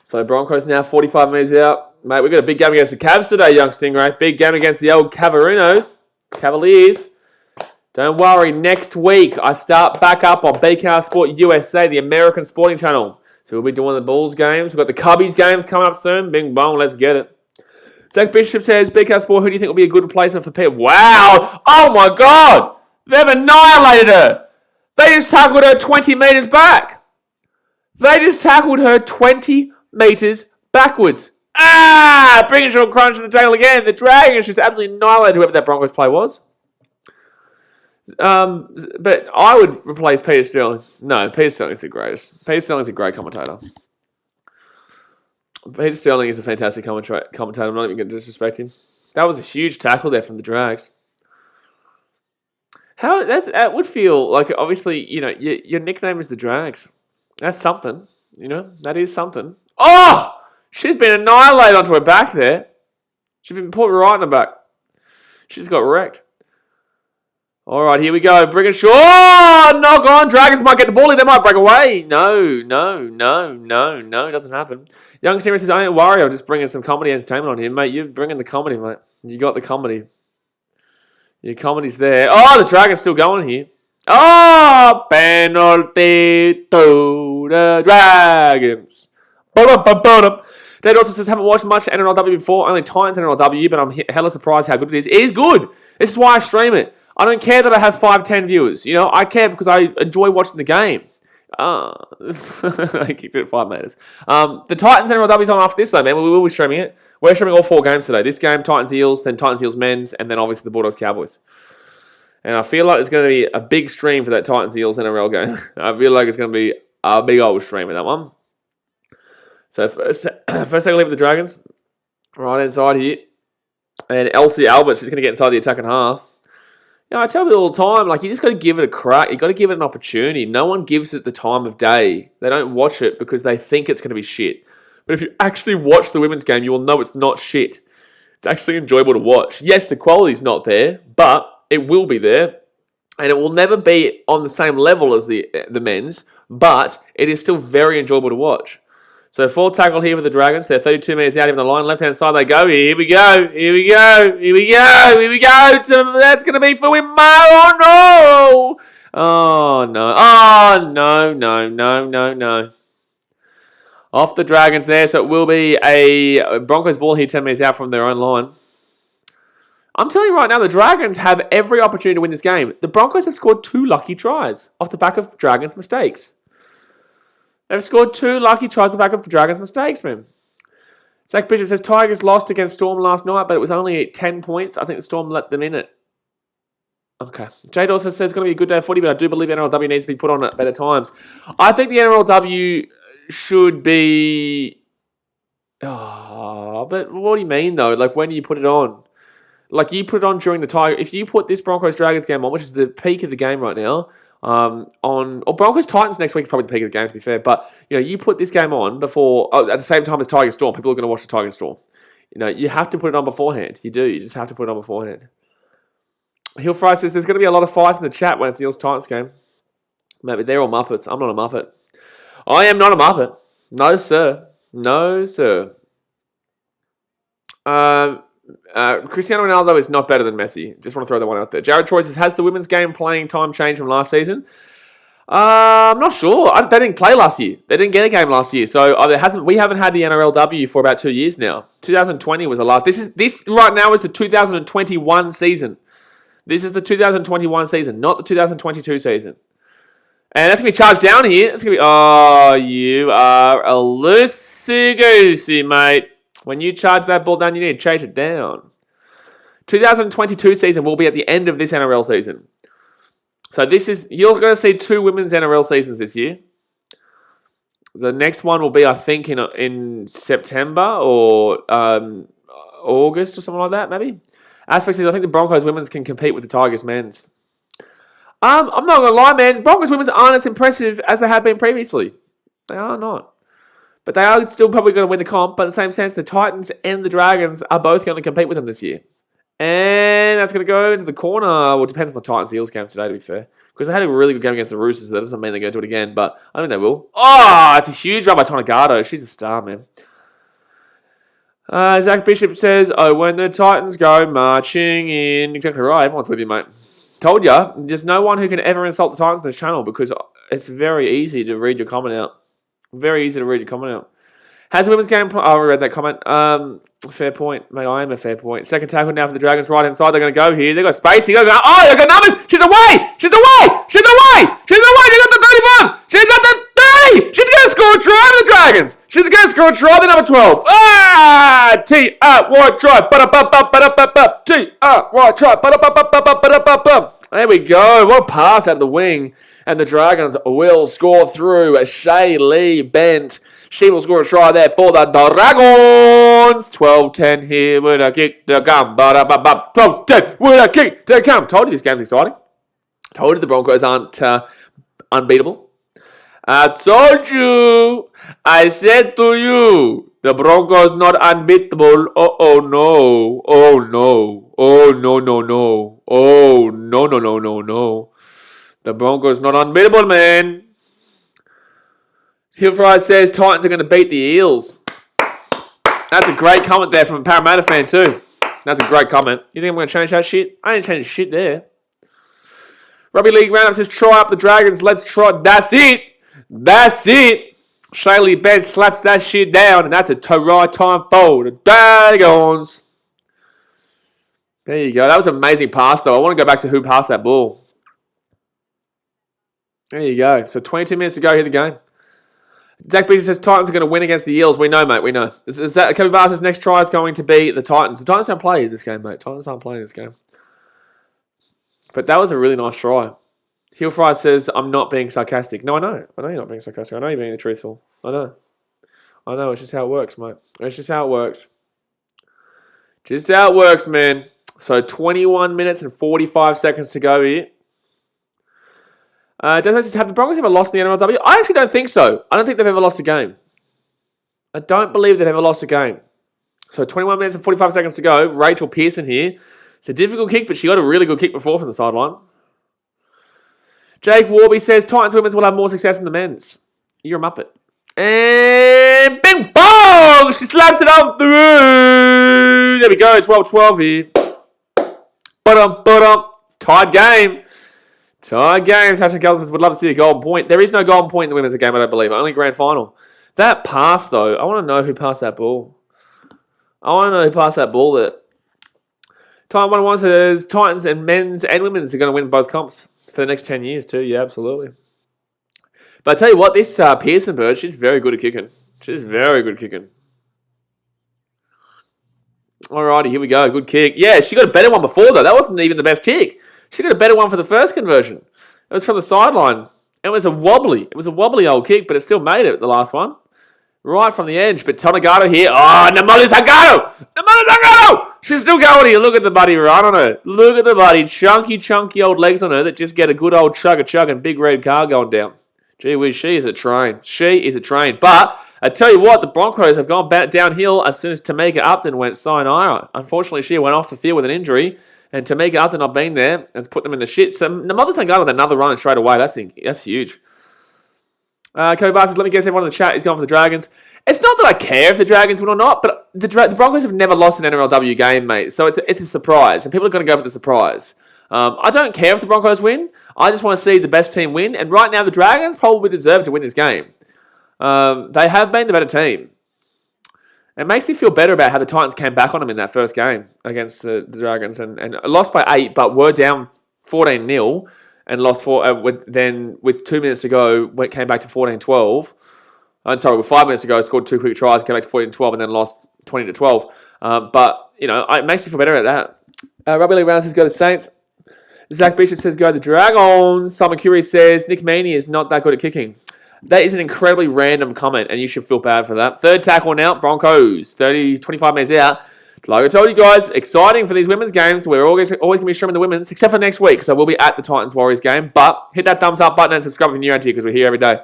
So Broncos now 45 metres out. Mate, we've got a big game against the Cavs today, Young Stingray. Big game against the old Cavaliers. Don't worry, next week I start back up on BKR Sport USA, the American sporting channel. So we'll be doing the Bulls games. We've got the Cubbies games coming up soon. Bing bong, let's get it. Zach Bishop says, BKR Sport, who do you think will be a good replacement for Pete? Wow! Oh my God! They've annihilated her! They just tackled her 20 metres back! They just tackled her 20 metres backwards. Bring it to a crunch to the tail again. The Dragons just absolutely annihilated whoever that Broncos play was. But I would replace Peter Sterling. No, Peter Sterling's the greatest. Peter Sterling's a great commentator. Peter Sterling is a fantastic commentator. I'm not even going to disrespect him. That was a huge tackle there from the Drags. How that would feel like, obviously, you know, your nickname is the Drags. That's something, you know. That is something. Oh! She's been annihilated onto her back there. She's been put right in the back. She's got wrecked. All right, here we go. Brigginshaw. Oh, knock on. Dragons might get the ball. They might break away. No. It doesn't happen. Young Sarah says, don't worry. I'll just bring in some comedy entertainment on him, mate. You're bringing the comedy, mate. You got the comedy. Your comedy's there. Oh, the Dragon's still going here. Oh, penalty to the Dragons. Dad also says, haven't watched much NRLW before, only Titans NRLW, but I'm hella surprised how good it is. It is good. This is why I stream it. I don't care that I have 5-10 viewers. You know, I care because I enjoy watching the game. I kicked it at 5 metres. The Titans NRLW is on after this, though, man. We will be streaming it. We're streaming all 4 games today. This game, Titans Eels, then Titans Eels men's, and then obviously the Bulldogs Cowboys. And I feel like it's going to be a big stream for that Titans Eels NRL game. I feel like it's going to be a big old stream in that one. So first I leave with the Dragons. Right inside here. And Elsie Albert, she's going to get inside the attacking half. You know, I tell people all the time, like, you just got to give it a crack. You got to give it an opportunity. No one gives it the time of day. They don't watch it because they think it's going to be shit. But if you actually watch the women's game, you will know it's not shit. It's actually enjoyable to watch. Yes, the quality's not there, but it will be there. And it will never be on the same level as the men's, but it is still very enjoyable to watch. So full tackle here for the Dragons. They're 32 metres out, even the line. Left-hand side they go. Here we go. That's going to be for him. Oh, no. Oh, no. Off the Dragons there. So it will be a Broncos ball here 10 metres out from their own line. I'm telling you right now, the Dragons have every opportunity to win this game. The Broncos have scored 2 lucky tries off the back of Dragons' mistakes. They've scored 2 lucky tries off the back of Dragons' mistakes, man. Zach Bishop says, Tigers lost against Storm last night, but it was only 10 points. I think the Storm let them in it. Okay. Jade also says it's going to be a good day of footy, but I do believe NRLW needs to be put on at better times. I think the NRLW should be... but what do you mean, though? Like, when do you put it on? Like, you put it on during the Tiger... If you put this Broncos-Dragons game on, which is the peak of the game right now... Broncos Titans next week is probably the peak of the game, to be fair. But you know, you put this game on before at the same time as Tiger Storm. People are going to watch the Tiger Storm. You know, you have to put it on beforehand. You do. You just have to put it on beforehand. Hill Fry says there's going to be a lot of fights in the chat when it's the Eels Titans game. Maybe they're all Muppets. I'm not a Muppet. I am not a Muppet. No, sir. No, sir. Cristiano Ronaldo is not better than Messi. Just want to throw that one out there. Jared Troy says, has the women's game playing time changed from last season? I'm not sure. They didn't play last year. They didn't get a game last year. So we haven't had the NRLW for about 2 years now. 2020 was the last. This right now is the 2021 season. This is the 2021 season, not the 2022 season. And that's going to be charged down here. It's going to be, oh, you are a loosey-goosey, mate. When you charge that ball down, you need to chase it down. 2022 season will be at the end of this NRL season. So you're going to see 2 women's NRL seasons this year. The next one will be, I think, in September or August or something like that, maybe. Aspects is, I think the Broncos women's can compete with the Tigers men's. I'm not going to lie, man. Broncos women's aren't as impressive as they have been previously. They are not. But they are still probably going to win the comp. But in the same sense, the Titans and the Dragons are both going to compete with them this year. And that's going to go into the corner. Well, it depends on the Titans-Eels game today, to be fair. Because they had a really good game against the Roosters, so that doesn't mean they're going to do it again. But I think they will. Oh, it's a huge run by Tonegado. She's a star, man. Zach Bishop says, oh, when the Titans go marching in. Exactly right. Everyone's with you, mate. Told ya, there's no one who can ever insult the Titans on this channel because it's very easy to read your comment out. Very easy to read your comment out. Has the women's game... Oh, I read that comment. Fair point. Mate, I am a fair point. Second tackle now for the Dragons right inside. They're going to go here. They've got space. They've got... Oh, they've got numbers. She's away. She's away. She's away. She's away. She's got the 31. She's got the 30. She's going to score a try for the Dragons. She's going to score a try for number 12. Ah! T-R-Y try. T-R-Y try. There we go. What a pass out of the wing. And the Dragons will score through. Shaylee Bent. She will score a try there for the Dragons. 12-10 here with a kick to come. 12-10 with a kick to come. Told you this game's exciting. Told you the Broncos aren't unbeatable. I told you. I said to you. The Broncos not unbeatable. Oh no. Oh no. Oh no no no. Oh no no no no no. The Broncos not unbeatable, man. Hillfry says Titans are going to beat the Eels. That's a great comment there from a Parramatta fan too. That's a great comment. You think I'm going to change that shit? I ain't changing shit there. Rugby League Roundup says try up the Dragons. Let's try. That's it. That's it. Shaylee Bent slaps that shit down, and that's a try time for the Dragons. There you go. That was an amazing pass, though. I want to go back to who passed that ball. There you go. So 22 minutes to go here the game. Zach Beacher says Titans are going to win against the Eels. We know, mate. We know. Kevin Barr says next try is going to be the Titans. The Titans don't play in this game, mate. Titans aren't playing this game. But that was a really nice try. Hillfry says, I'm not being sarcastic. No, I know. I know you're not being sarcastic. I know you're being truthful. I know. I know. It's just how it works, mate. It's just how it works. Just how it works, man. So 21 minutes and 45 seconds to go here. Have the Broncos ever lost in the NRLW? I actually don't think so. I don't think they've ever lost a game. I don't believe they've ever lost a game. So 21 minutes and 45 seconds to go. Rachel Pearson here. It's a difficult kick, but she got a really good kick before from the sideline. Jake Warby says Titans women's will have more success than the men's. You're a muppet. And bing bong! She slaps it on through. There we go. 12-12 here. But tied game. Tied game. Tasha Gallagher would love to see a golden point. There is no golden point in the women's game, I don't believe. Only grand final. That pass, though, I want to know who passed that ball. I want to know who passed that ball there. Time 1-1 says Titans and men's and women's are going to win both comps for the next 10 years too. Yeah, absolutely. But I tell you what, this Pearson bird, she's very good at kicking. She's very good at kicking. Alrighty, here we go. Good kick. Yeah, she got a better one before, though. That wasn't even the best kick. She got a better one for the first conversion. It was from the sideline. It was a wobbly old kick, but it still made it, the last one. Right from the edge. But Tonegado here. Oh, Namoli Zangado! Namoli Zangado! She's still going here. Look at the buddy run on her. Look at the buddy. Chunky old legs on her that just get a good old chug and big red car going down. Gee whiz, she is a train. She is a train. But I tell you what, the Broncos have gone back downhill as soon as Tameka Upton went sayonara. Unfortunately, she went off the field with an injury. And Tameka Upton not being there has put them in the shit. So Namoli Zangado with another run straight away. That's huge. Kobe Barr says, let me guess everyone in the chat is going for the Dragons. It's not that I care if the Dragons win or not, but the Broncos have never lost an NRLW game, mate. So it's a surprise, and people are going to go for the surprise. I don't care if the Broncos win. I just want to see the best team win. And right now, the Dragons probably deserve to win this game. They have been the better team. It makes me feel better about how the Titans came back on them in that first game against the Dragons and lost by 8, but were down 14-0 and lost 4. Then with 2 minutes to go, came back to 14-12. With 5 minutes to go, scored 2 quick tries, came back to 14-12, and then lost 20-12. But it makes me feel better at that. Rugby League Round says go to the Saints. Zach Bishop says go to the Dragons. Simon Curie says Nick Meaney is not that good at kicking. That is an incredibly random comment, and you should feel bad for that. Third tackle now, Broncos. 25 minutes out. Like I told you guys, exciting for these women's games. We're always going to be streaming the women's, except for next week, because I will be at the Titans-Warriors game. But hit that thumbs up button and subscribe if you're new around here, because we're here every day.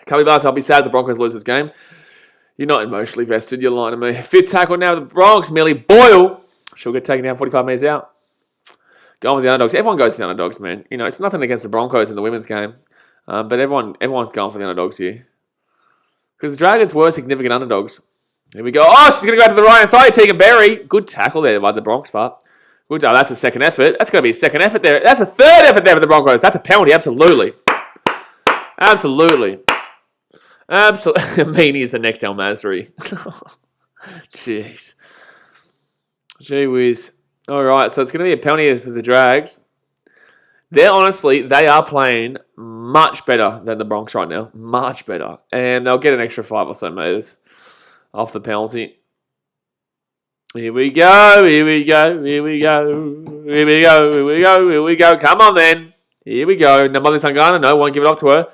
Capybaras, I'll be sad if the Broncos lose this game. You're not emotionally vested, you're lying to me. Fifth tackle now, the Bronx, Millie Boyle. She'll get taken down 45 minutes out. Going with the underdogs. Everyone goes to the underdogs, man. It's nothing against the Broncos in the women's game. But everyone's going for the underdogs here. Because the Dragons were significant underdogs. Here we go. Oh, she's going to go to the right-hand side. Tegan Berry. Good tackle there by the Bronx, but good job. That's a second effort. That's going to be a second effort there. That's a third effort there for the Broncos. That's a penalty. Absolutely. Absolutely. Meaney is the next El Masri. Jeez. Gee whiz. All right, so it's going to be a penalty for the Drags. They are playing much better than the Bronx right now. Much better. And they'll get an extra 5 or so meters off the penalty. Here we go. Here we go. Here we go. Here we go. Here we go. Here we go. Come on, then. Here we go. Namali Sangana. No, won't give it up to her.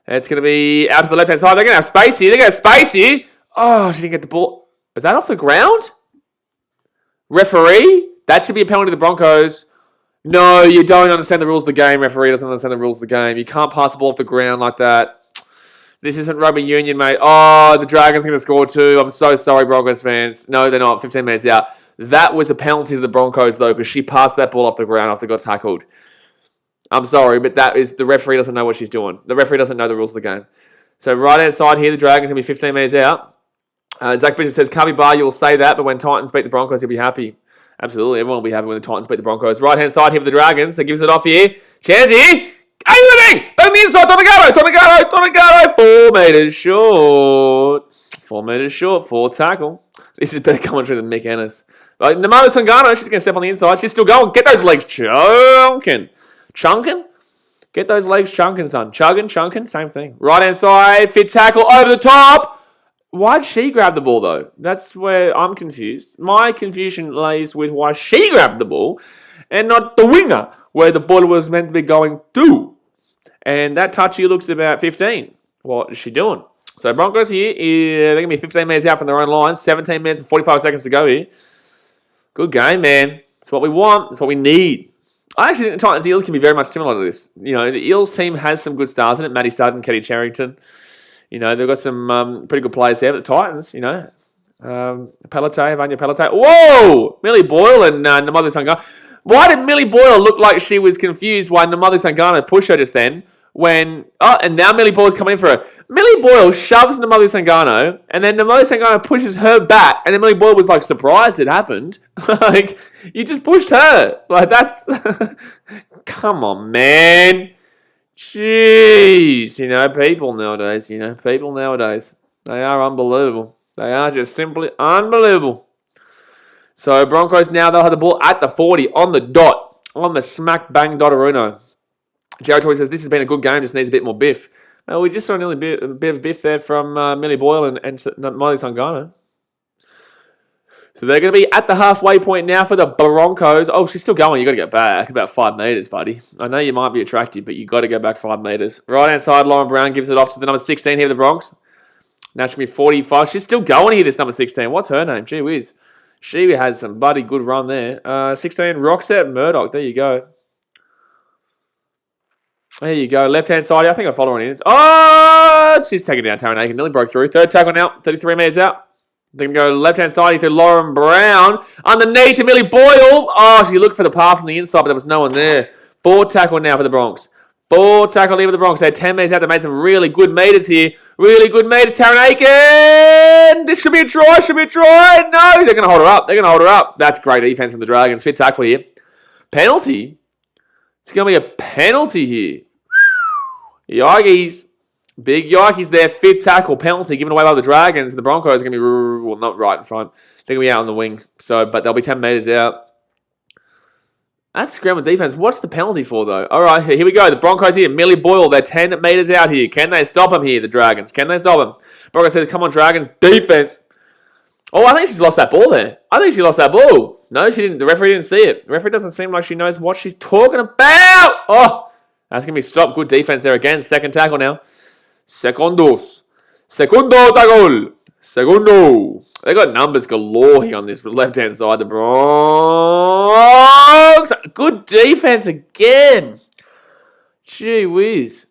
It's going to be out to the left-hand side. They're going to have space here. They're going to have space here. Oh, she didn't get the ball. Is that off the ground? Referee? That should be a penalty to the Broncos. No, you don't understand the rules of the game. Referee doesn't understand the rules of the game. You can't pass the ball off the ground like that. This isn't rugby union, mate. Oh, the Dragons going to score 2. I'm so sorry, Broncos fans. No, they're not. 15 minutes out. That was a penalty to the Broncos, though, because she passed that ball off the ground after got tackled. I'm sorry, but the referee doesn't know what she's doing. The referee doesn't know the rules of the game. So right-hand side here, the Dragons going to be 15 minutes out. Zach Bishop says, Capybar, you'll say that, but when Titans beat the Broncos, you'll be happy. Absolutely, everyone will be happy when the Titans beat the Broncos. Right-hand side here for the Dragons. That gives it off here. Chance here. Are you winning? Back the inside. Tonegado. 4 meters short. 4 meters short. 4 tackle. This is better commentary than Mick Ennis. Like, Namala Sangano, she's going to step on the inside. She's still going. Get those legs chunking. Chunking? Get those legs chunking, son. Chunking, same thing. Right-hand side. Fit tackle over the top. Why'd she grab the ball, though? That's where I'm confused. My confusion lays with why she grabbed the ball and not the winger, where the ball was meant to be going to. And that touch here looks about 15. What is she doing? So Broncos here, they're going to be 15 minutes out from their own line. 17 minutes and 45 seconds to go here. Good game, man. It's what we want. It's what we need. I actually think the Titans Eels can be very much similar to this. The Eels team has some good stars in it. Matty Sutton, Keddy Charrington. They've got some pretty good players there. But the Titans, Vanya Pelate. Whoa! Millie Boyle and Namali Sangano. Why did Millie Boyle look like she was confused why Namali Sangano pushed her just then? And now Millie Boyle's coming in for her. Millie Boyle shoves Namali Sangano, and then Namali Sangano pushes her back, and then Millie Boyle was like surprised it happened. You just pushed her. That's... Come on, man. Jeez, people nowadays, they are unbelievable. They are just simply unbelievable. So Broncos now, they'll have the ball at the 40, on the dot, on the smack bang dot-a-runo. Jared Toy says, this has been a good game, just needs a bit more biff. We just saw a bit of biff there from Millie Boyle and Miley Sangano. So they're going to be at the halfway point now for the Broncos. Oh, she's still going. You've got to get back about 5 meters, buddy. I know you might be attractive, but you've got to go back 5 meters. Right-hand side, Lauren Brown gives it off to the number 16 here, the Bronx. Now she's going to be 45. She's still going here, this number 16. What's her name? Gee whiz. She has some bloody good run there. 16, Roxette Murdoch. There you go. There you go. Left-hand side. I think I follow her in. Oh, she's taken down Taryn Aiken. Nearly broke through. Third tackle now. 33 meters out. They're going to go left-hand side to Lauren Brown. Underneath to Millie Boyle. Oh, she looked for the pass on the inside, but there was no one there. 4 tackle now for the Bronx. Full tackle here with the Broncos. They had 10 metres out. They made some really good metres here. Really good metres. Taryn Aiken. This should be a try. Should be a try. No, they're going to hold her up. They're going to hold her up. That's great defense from the Dragons. Fit tackle here. Penalty. It's going to be a penalty here. Yikes. Big yikes there. Fit tackle. Penalty given away by the Dragons. And the Broncos are going to be, well, not right in front. They're going to be out on the wing. So, but they'll be 10 metres out. That's scramble defense. What's the penalty for, though? All right, here we go. The Broncos here. Millie Boyle. They're 10 metres out here. Can they stop them here, the Dragons? Can they stop them? Broncos says, come on, Dragons. Defense. Oh, I think she's lost that ball there. I think she lost that ball. No, she didn't. The referee didn't see it. The referee doesn't seem like she knows what she's talking about. Oh, that's going to be stopped. Good defense there again. Second tackle now. Segundos. Segundo tackle. Segundo. They got numbers galore here on this left-hand side. The Bronx. Good defense again. Gee whiz.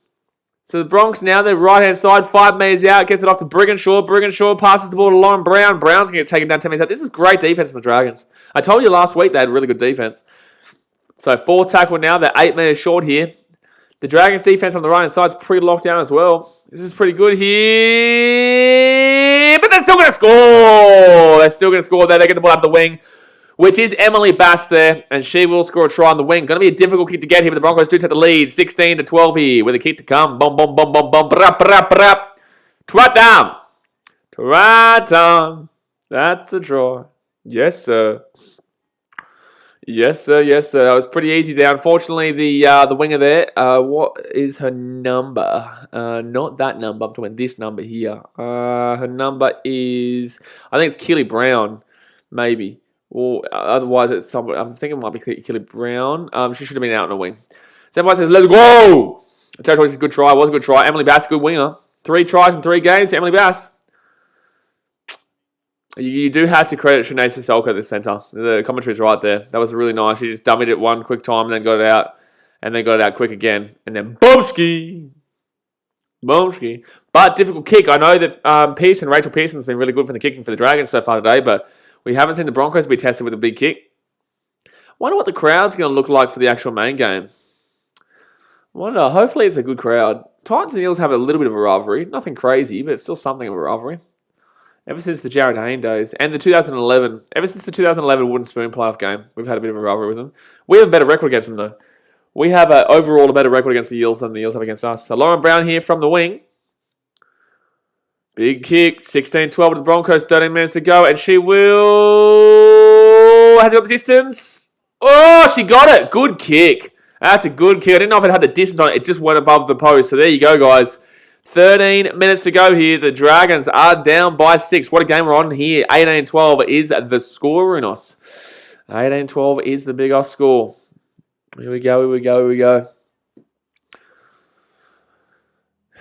So the Bronx now, they're right-hand side. 5 metres out. Gets it off to Brigginshaw. Brigginshaw passes the ball to Lauren Brown. Brown's going to get taken down 10 metres out. This is great defense from the Dragons. I told you last week they had really good defense. So 4 tackle now. They're 8 metres short here. The Dragons' defense on the right-hand side is pretty locked down as well. This is pretty good here. But they're still going to score. They're still going to score there. They get the ball out of the wing, which is Emily Bass there. And she will score a try on the wing. Going to be a difficult kick to get here, but the Broncos do take the lead. 16-12 here with a kick to come. Bum, bum, bum, bum, bum. Brap, brap, brap. Try down. Try down. That's a try. Yes, sir. Yes, sir. Yes, sir. That was pretty easy there. Unfortunately, the winger there, what is her number? Not that number. I'm talking this number here. Her number is, I think it's Keely Brown, maybe. Or otherwise, it's somebody. I'm thinking it might be Keely Brown. She should have been out in a wing. Somebody says, let's go! I told you it's a good try. It was a good try. Emily Bass, good winger. 3 tries in 3 games. Emily Bass. You do have to credit Sinead Sissoko, the centre. The commentary's right there. That was really nice. She just dummied it one quick time and then got it out. And then got it out quick again. And then boomski. Boomski. But difficult kick. I know that Rachel Pearson's been really good for the kicking for the Dragons so far today. But we haven't seen the Broncos be tested with a big kick. Wonder what the crowd's going to look like for the actual main game. Wonder. Hopefully it's a good crowd. Titans and Eels have a little bit of a rivalry. Nothing crazy, but it's still something of a rivalry. Ever since the Jared Hayne days and the 2011, ever since the 2011 Wooden Spoon playoff game, we've had a bit of a rivalry with them. We have a better record against them though. We have overall a better record against the Eels than the Eels have against us. So Lauren Brown here from the wing. Big kick, 16-12 with the Broncos, 13 minutes to go, and she will... Has it got the distance? Oh, she got it. Good kick. That's a good kick. I didn't know if it had the distance on it. It just went above the post. So there you go, guys. 13 minutes to go here. The Dragons are down by 6. What a game we're on here. 18-12 is the score, Runos. 18-12 is the big off score. Here we go, here we go, here we go.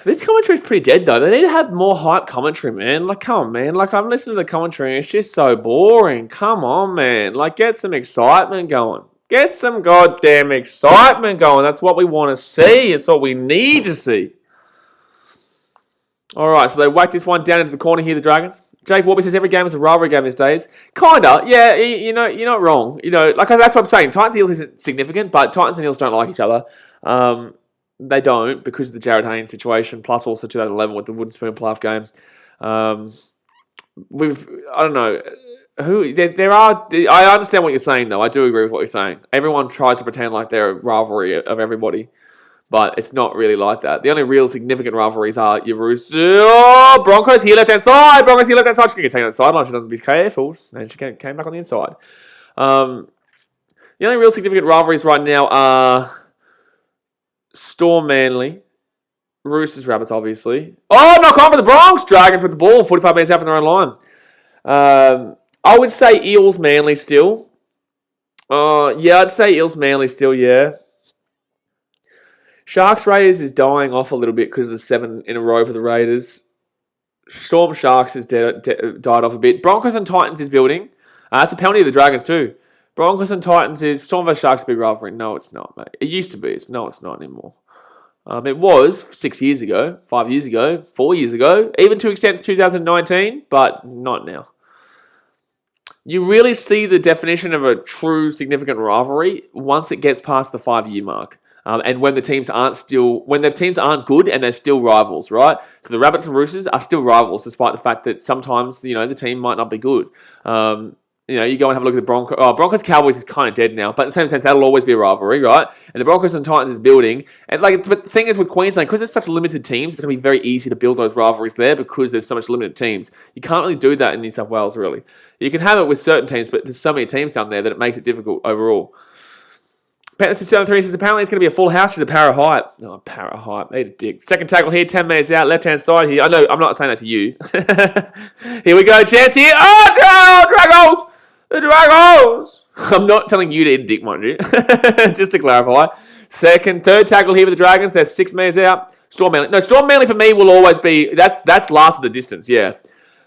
This commentary is pretty dead, though. They need to have more hype commentary, man. Like, come on, man. Like, I'm listening to the commentary, and it's just so boring. Come on, man. Like, get some excitement going. Get some goddamn excitement going. That's what we want to see. It's what we need to see. All right, so they whack this one down into the corner here, the Dragons. Jake Warby says every game is a rivalry game these days. Kinda, yeah. You know, you're not wrong. You know, like that's what I'm saying. Titans and Eels isn't significant, but Titans and Eels don't like each other. They don't because of the Jared Hayne situation, plus also 2011 with the Wooden Spoon playoff game. I don't know who there are. I understand what you're saying, though. I do agree with what you're saying. Everyone tries to pretend like they're a rivalry of everybody. But it's not really like that. The only real significant rivalries are your Broncos here left-hand side. Broncos here left-hand side. She can get taken on the sideline. She doesn't be careful. And she came back on the inside. The only real significant rivalries right now are Storm Manly. Roosters Rabbits, obviously. Oh, knock on for the Bronx. Dragons with the ball. 45 minutes out from their own line. I would say Eels Manly still. Yeah, I'd say Eels Manly still, yeah. Sharks Raiders is dying off a little bit because of the 7 in a row for the Raiders. Storm Sharks has died off a bit. Broncos and Titans is building. That's a penalty of the Dragons too. Broncos and Titans is Storm vs Sharks big rivalry. No, it's not, mate. It used to be. No, it's not anymore. It was 6 years ago, 5 years ago, 4 years ago, even to extent 2019, but not now. You really see the definition of a true significant rivalry once it gets past the 5-year mark. And when the teams aren't good and they're still rivals, right? So the Rabbits and Roosters are still rivals, despite the fact that sometimes, the team might not be good. You go and have a look at the Broncos. Broncos Cowboys is kind of dead now, but in the same sense, that'll always be a rivalry, right? And the Broncos and Titans is building. And but the thing is with Queensland, because there's such limited teams, it's going to be very easy to build those rivalries there because there's so much limited teams. You can't really do that in New South Wales, really. You can have it with certain teams, but there's so many teams down there that it makes it difficult overall. Panthers 2003 says apparently it's going to be a full house to the Para hype. No, Para hype. Need a dick. Second tackle here, 10 metres out, left-hand side here. I know, I'm not saying that to you. Here we go, chance here. Oh, Dragons! The Dragons! I'm not telling you to eat a dick, mind you. Just to clarify. Third tackle here with the Dragons. They're 6 metres out. Storm Manley. No, Storm Manley for me will always be... That's last of the distance, yeah.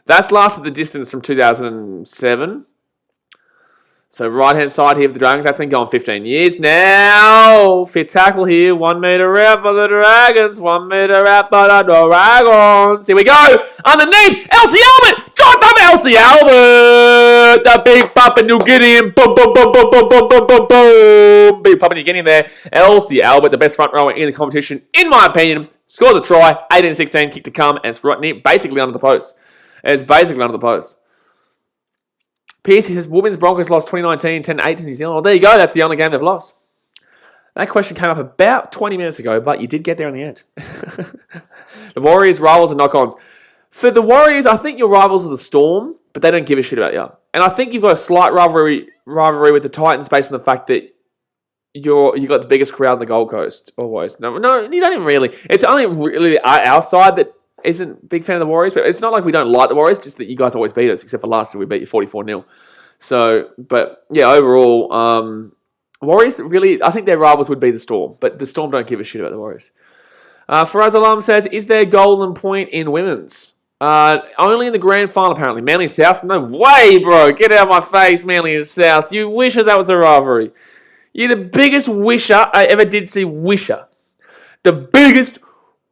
That's last of the distance from 2007. So right-hand side here for the Dragons. That's been going 15 years now. Fifth tackle here. 1 metre out for the Dragons. 1 metre out for the Dragons. Here we go. Underneath. Elsie Albert. Drive up Elsie Albert. The big Papua New Guinean. Boom, boom, boom, boom, boom, boom, boom, boom, boom. Big Papua New Guinea there. Elsie Albert, the best front rower in the competition, in my opinion. Scores a try. 18-16. Kick to come. And it's right near, basically under the post. It's basically under the post. Piercy says, Women's Broncos lost 2019, 10-8 to New Zealand. Well, there you go. That's the only game they've lost. That question came up about 20 minutes ago, but you did get there in the end. The Warriors, rivals, and knock-ons. For the Warriors, I think your rivals are the Storm, but they don't give a shit about you. And I think you've got a slight rivalry with the Titans based on the fact that you got the biggest crowd on the Gold Coast, always. No, you don't even really. It's only really our side that isn't a big fan of the Warriors, but it's not like we don't like the Warriors, just that you guys always beat us, except for last year we beat you 44-0. So, but yeah, overall, Warriors really, I think their rivals would be the Storm, but the Storm don't give a shit about the Warriors. Faraz Alam says, is there golden point in women's? Only in the grand final, apparently. Manly South? No way, bro. Get out of my face, Manly and South. You wish that was a rivalry. You're the biggest wisher I ever did see wisher. The biggest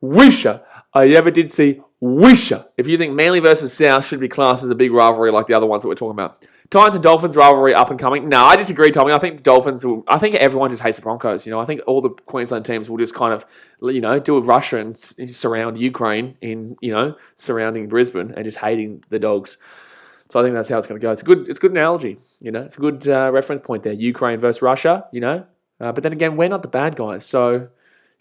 wisher I ever did see wisher. If you think Manly versus South should be classed as a big rivalry like the other ones that we're talking about. Titans and Dolphins rivalry up and coming. No, I disagree, Tommy. I think the Dolphins will... I think everyone just hates the Broncos. I think all the Queensland teams will just kind of, do a Russia and surround Ukraine in, surrounding Brisbane and just hating the Dogs. So I think that's how it's going to go. It's a good analogy. It's a good reference point there. Ukraine versus Russia, But then again, we're not the bad guys, so...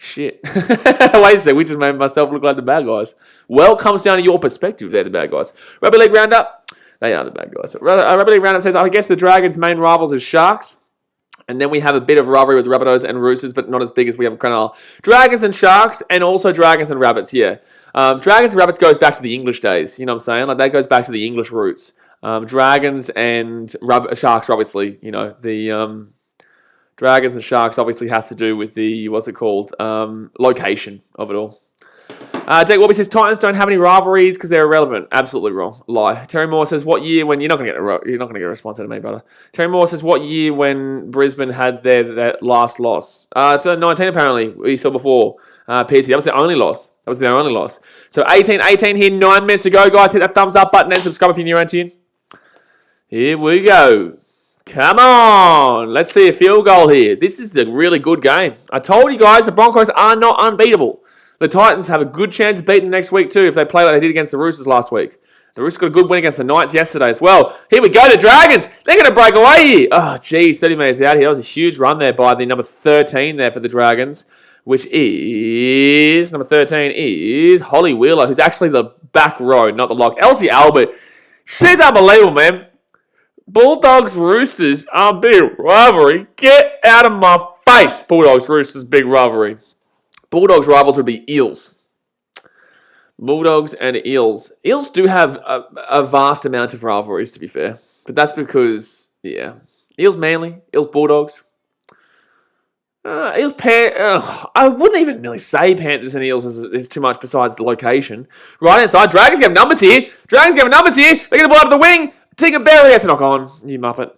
Shit. Wait a second, we just made myself look like the bad guys. Well, it comes down to your perspective. They're the bad guys. Rugby League Roundup. They are the bad guys. Rugby League Roundup says, I guess the Dragons' main rivals is Sharks. And then we have a bit of rivalry with the Rabbitohs and Roosters, but not as big as we have with Cronulla. Dragons and Sharks, and also Dragons and Rabbits, yeah. Dragons and Rabbits goes back to the English days. You know what I'm saying? Like, that goes back to the English roots. Dragons and Sharks, obviously, the... Dragons and Sharks obviously has to do with the, location of it all. Jake Warby says, Titans don't have any rivalries because they're irrelevant. Absolutely wrong. Lie. Terry Moore says, what year when... You're not going to get a response out of me, brother. Terry Moore says, what year when Brisbane had their last loss? It's 19 apparently, we saw before. PC, that was their only loss. So 18 here, 9 minutes to go, guys. Hit that thumbs up button and subscribe if you're new around here. Here we go. Come on. Let's see a field goal here. This is a really good game. I told you guys the Broncos are not unbeatable. The Titans have a good chance of beating them next week too if they play like they did against the Roosters last week. The Roosters got a good win against the Knights yesterday as well. Here we go, the Dragons. They're going to break away here. Oh, geez, 30 minutes out here. That was a huge run there by the number 13 there for the Dragons, which is, number 13 is Holly Wheeler, who's actually the back row, not the lock. Elsie Albert. She's unbelievable, man. Bulldogs, Roosters are big rivalry. Get out of my face. Bulldogs, Roosters, big rivalry. Bulldogs rivals would be Eels. Bulldogs and Eels. Eels do have a vast amount of rivalries, to be fair. But that's because, yeah. Eels Manly, Eels Bulldogs. Eels I wouldn't even really say Panthers and Eels is too much besides the location. Right inside, Dragons get numbers here. They're going to pull out of the wing. Tinker Berry, that's a knock on. You muppet.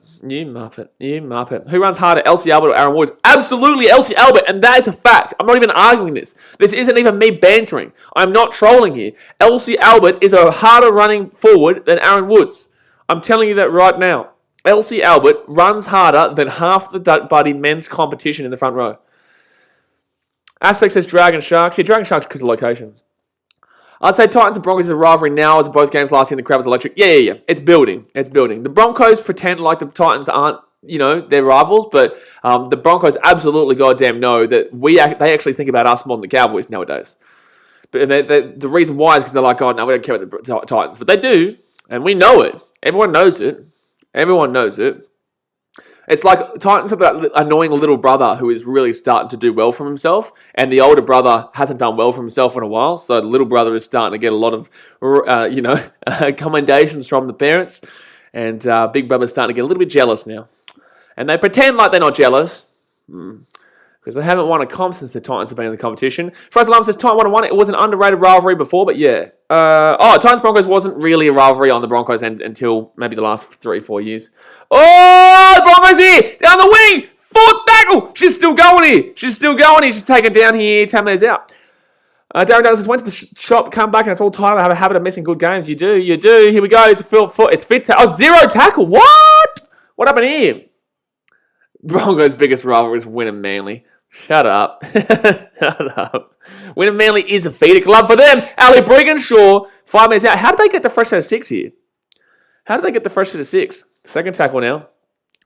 Who runs harder, Elsie Albert or Aaron Woods? Absolutely Elsie Albert, and that is a fact. I'm not even arguing this. This isn't even me bantering. I'm not trolling here. Elsie Albert is a harder running forward than Aaron Woods. I'm telling you that right now. Elsie Albert runs harder than half the Buddy men's competition in the front row. Aspect says Dragon Sharks. Yeah, Dragon Sharks because of location. I'd say Titans and Broncos is a rivalry now as both games last year the crowd was electric. Yeah. It's building. The Broncos pretend like the Titans aren't, they're rivals, but the Broncos absolutely goddamn know that they actually think about us more than the Cowboys nowadays. But the reason why is because they're like, oh, no, we don't care about the Titans. But they do, and we know it. Everyone knows it. It's like Titans have that annoying little brother who is really starting to do well for himself, and the older brother hasn't done well for himself in a while, so the little brother is starting to get a lot of, commendations from the parents, and big brother's starting to get a little bit jealous now. And they pretend like they're not jealous, because they haven't won a comp since the Titans have been in the competition. Fraser Lum says, Titan 1-1, it was an underrated rivalry before, but yeah. Titans-Broncos wasn't really a rivalry on the Broncos until maybe the last 3-4 years. Oh, the Broncos here! Down the wing! Fourth tackle! She's still going here! She's just taken down here. 10 minutes out. Darren Douglas says, went to the shop, come back, and it's all time. I have a habit of missing good games. You do. Here we go. It's fit. Zero tackle. What? What happened here? Broncos' biggest rivalry is Win and Manly. Shut up. Win and Manly is a feeder club for them. Ali Brigginshaw, 5 minutes out. How did they get the fresh out of 6 here? Second tackle now.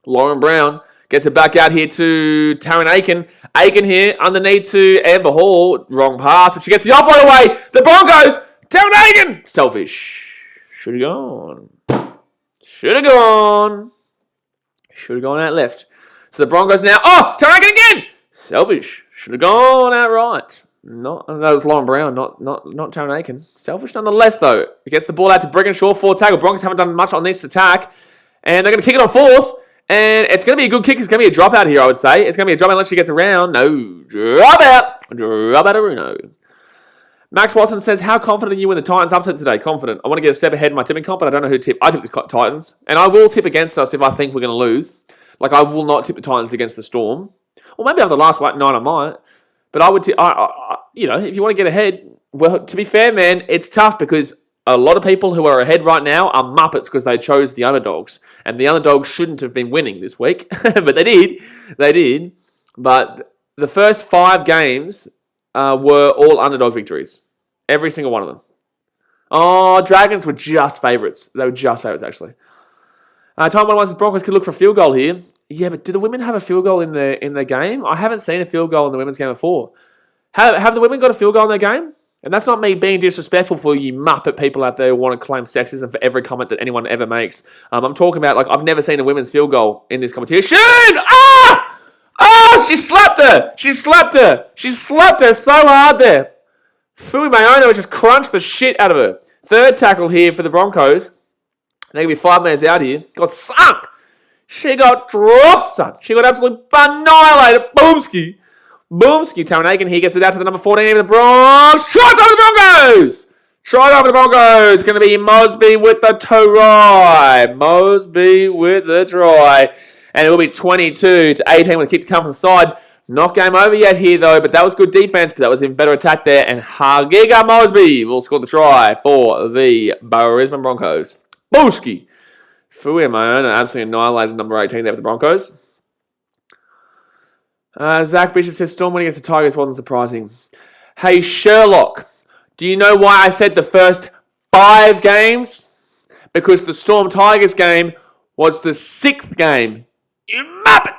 Lauren Brown gets it back out here to Taryn Aiken. Aiken here underneath to Amber Hall. Wrong pass, but she gets the offload away. The Broncos. Taryn Aiken. Selfish. Should have gone out left. So the Broncos now. Oh, Taryn Aiken again. Selfish. Should have gone out right. That was Lauren Brown, not Taryn Aiken. Selfish nonetheless, though. He gets the ball out to Brigginshaw. 4th tackle. Broncos haven't done much on this attack. And they're going to kick it on 4th. And it's going to be a good kick. It's going to be a dropout here, I would say. It's going to be a dropout unless she gets around. No. Dropout of Runo. Max Watson says, how confident are you in the Titans upset today? Confident. I want to get a step ahead in my tipping comp, but I don't know who to tip. I tip the Titans. And I will tip against us if I think we're going to lose. Like, I will not tip the Titans against the Storm. Or maybe after the last night I might. But I would tip, if you want to get ahead, well, to be fair, man, it's tough because a lot of people who are ahead right now are muppets because they chose the underdogs. And the underdogs shouldn't have been winning this week. But they did. But the first 5 games were all underdog victories. Every single one of them. Oh, Dragons were just favourites. They were just favourites, actually. Time 1 the Broncos could look for a field goal here. Yeah, but do the women have a field goal in their game? I haven't seen a field goal in the women's game before. Have the women got a field goal in their game? And that's not me being disrespectful for you muppet people out there who want to claim sexism for every comment that anyone ever makes. I'm talking about, like, I've never seen a women's field goal in this competition. She slapped her. She slapped her so hard there. Fui Mayona just crunched the shit out of her. 3rd tackle here for the Broncos. They're going to be 5 minutes out here. Got sunk. She got dropped, son. She got absolutely annihilated. Boomski. Taryn Aiken here gets it out to the number 14 of the Bronx. Try it over the Broncos. It's going to be Mosby with the try. And it will be 22-18 with a kick to come from the side. Not game over yet here, though, but that was good defense. But that was even better attack there. And Hagiga Mosby will score the try for the Brisbane Broncos. Booski. Fui Mayona absolutely annihilated number 18 there for the Broncos. Zach Bishop says, Storm winning against the Tigers wasn't surprising. Hey, Sherlock, do you know why I said the first 5 games? Because the Storm Tigers game was the 6th game. You muppet!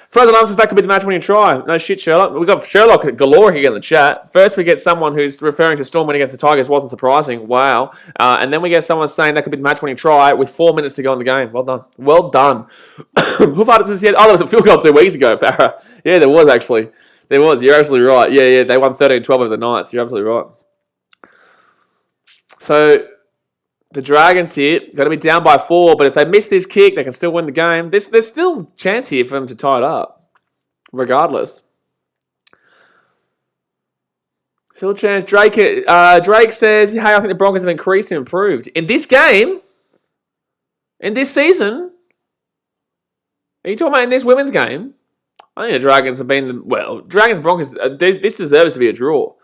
Frozen Arms says that could be the match-winning try. No shit, Sherlock. We've got Sherlock galore here in the chat. First, we get someone who's referring to Storm winning against the Tigers wasn't surprising. Wow. And then we get someone saying that could be the match-winning try with 4 minutes to go in the game. Well done. Who fighted this yet? Oh, there was a field goal 2 weeks ago, Parra. Yeah, there was actually. You're absolutely right. Yeah. They won 13-12 over the Knights. You're absolutely right. So, the Dragons here, got to be down by 4, but if they miss this kick, they can still win the game. There's still a chance here for them to tie it up, regardless. Still a chance. Drake says, hey, I think the Broncos have increased and improved. In this game, in this season, are you talking about in this women's game? I think the Dragons have been, Dragons and Broncos, this deserves to be a draw.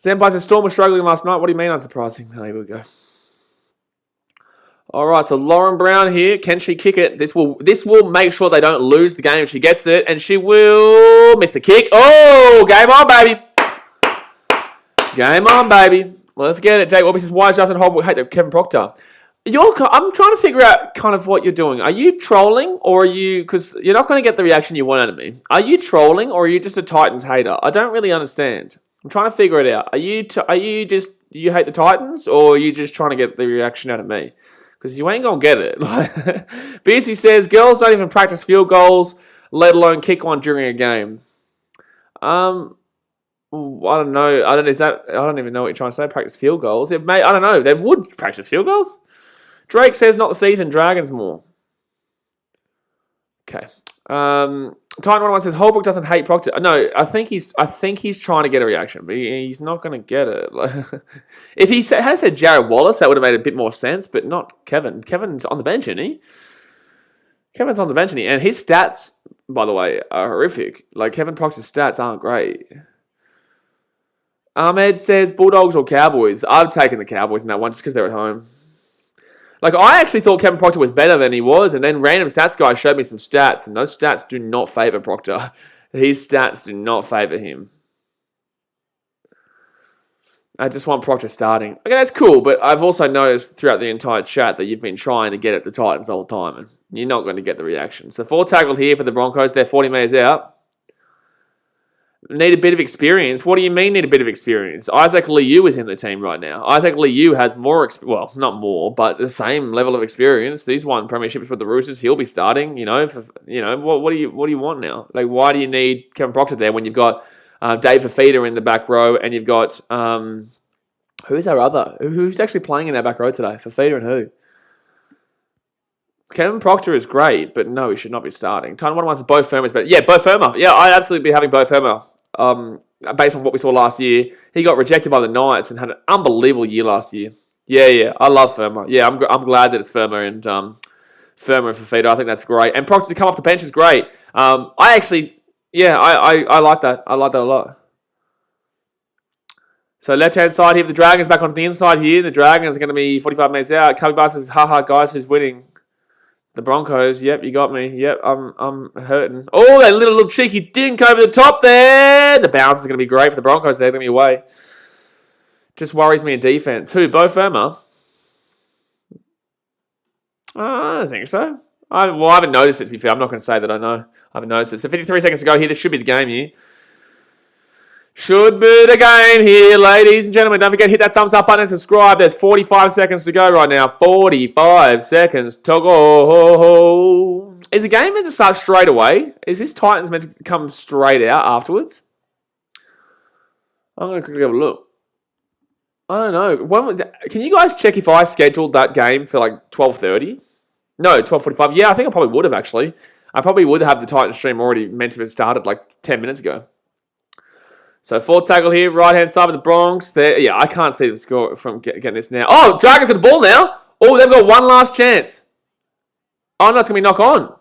Zenpai says, Storm was struggling last night. What do you mean unsurprising? Oh, here we go. All right, so Lauren Brown here. Can she kick it? This will make sure they don't lose the game if she gets it, and she will miss the kick. Oh, game on, baby. Game on, baby. Let's get it. Jake Orbis says, why Justin Holbrook hate Kevin Proctor? I'm trying to figure out kind of what you're doing. Are you trolling, or are you, because you're not going to get the reaction you want out of me. Are you trolling, or are you just a Titans hater? I don't really understand. I'm trying to figure it out. Are you you hate the Titans, or are you just trying to get the reaction out of me? Because you ain't going to get it. BC says, girls don't even practice field goals, let alone kick one during a game. I don't know. I don't even know what you're trying to say. Practice field goals. I don't know. They would practice field goals. Drake says, not the season. Dragons more. Okay. Titan 101 says Holbrook doesn't hate Proctor. No, I think he's trying to get a reaction, but he's not going to get it. If he had said Jared Wallace, that would have made a bit more sense, but not Kevin. Kevin's on the bench, isn't he? Kevin's on the bench, isn't he? And his stats, by the way, are horrific. Like, Kevin Proctor's stats aren't great. Ahmed says Bulldogs or Cowboys. I've taken the Cowboys in that one just because they're at home. Like, I actually thought Kevin Proctor was better than he was, and then random stats guy showed me some stats, and those stats do not favour Proctor. His stats do not favour him. I just want Proctor starting. Okay, that's cool, but I've also noticed throughout the entire chat that you've been trying to get at the Titans all the time, and you're not going to get the reaction. So 4 tackled here for the Broncos. They're 40 metres out. Need a bit of experience. What do you mean need a bit of experience? Isaac Liu is in the team right now. Isaac Liu has more, well, not more, but the same level of experience. He's won premierships with the Roosters. He'll be starting. What do you want now? Like, why do you need Kevin Proctor there when you've got Dave Fafita in the back row, and you've got who's our other? Who's actually playing in our back row today? Fafita and who? Kevin Proctor is great, but no, he should not be starting. Time one wants Bo Firma's better. Yeah, Bo Firma. Yeah, I'd absolutely be having Bo Firma. Based on what we saw last year, he got rejected by the Knights and had an unbelievable year last year. Yeah, I love Firma. Yeah, I'm glad that it's Firma and Fafita. I think that's great. And Proctor to come off the bench is great. I like that. I like that a lot. So left-hand side here, the Dragons back onto the inside here. The Dragons are going to be 45 minutes out. Cubby Bar says, haha, guys, who's winning? The Broncos. Yep, you got me. Yep, I'm hurting. Oh, that little cheeky dink over the top there. The bounce is going to be great for the Broncos. They're going to be away. Just worries me in defense. Who? Bo Firma? I don't think so. I haven't noticed it, to be fair. I'm not going to say that I know. I haven't noticed it. So 53 seconds to go here. This should be the game here. Should be the game here, ladies and gentlemen. Don't forget to hit that thumbs up button and subscribe. There's 45 seconds to go right now. 45 seconds to go. Is the game meant to start straight away? Is this Titans meant to come straight out afterwards? I'm going to quickly have a look. I don't know. Can you guys check if I scheduled that game for like 12:30? No, 12:45. Yeah, I think I probably would have actually. I probably would have the Titans stream already meant to have started like 10 minutes ago. So 4th tackle here, right-hand side of the Bronx. Yeah, I can't see them score from getting this now. Oh, Dragons got the ball now. Oh, they've got one last chance. Oh, no, it's going to be knock on.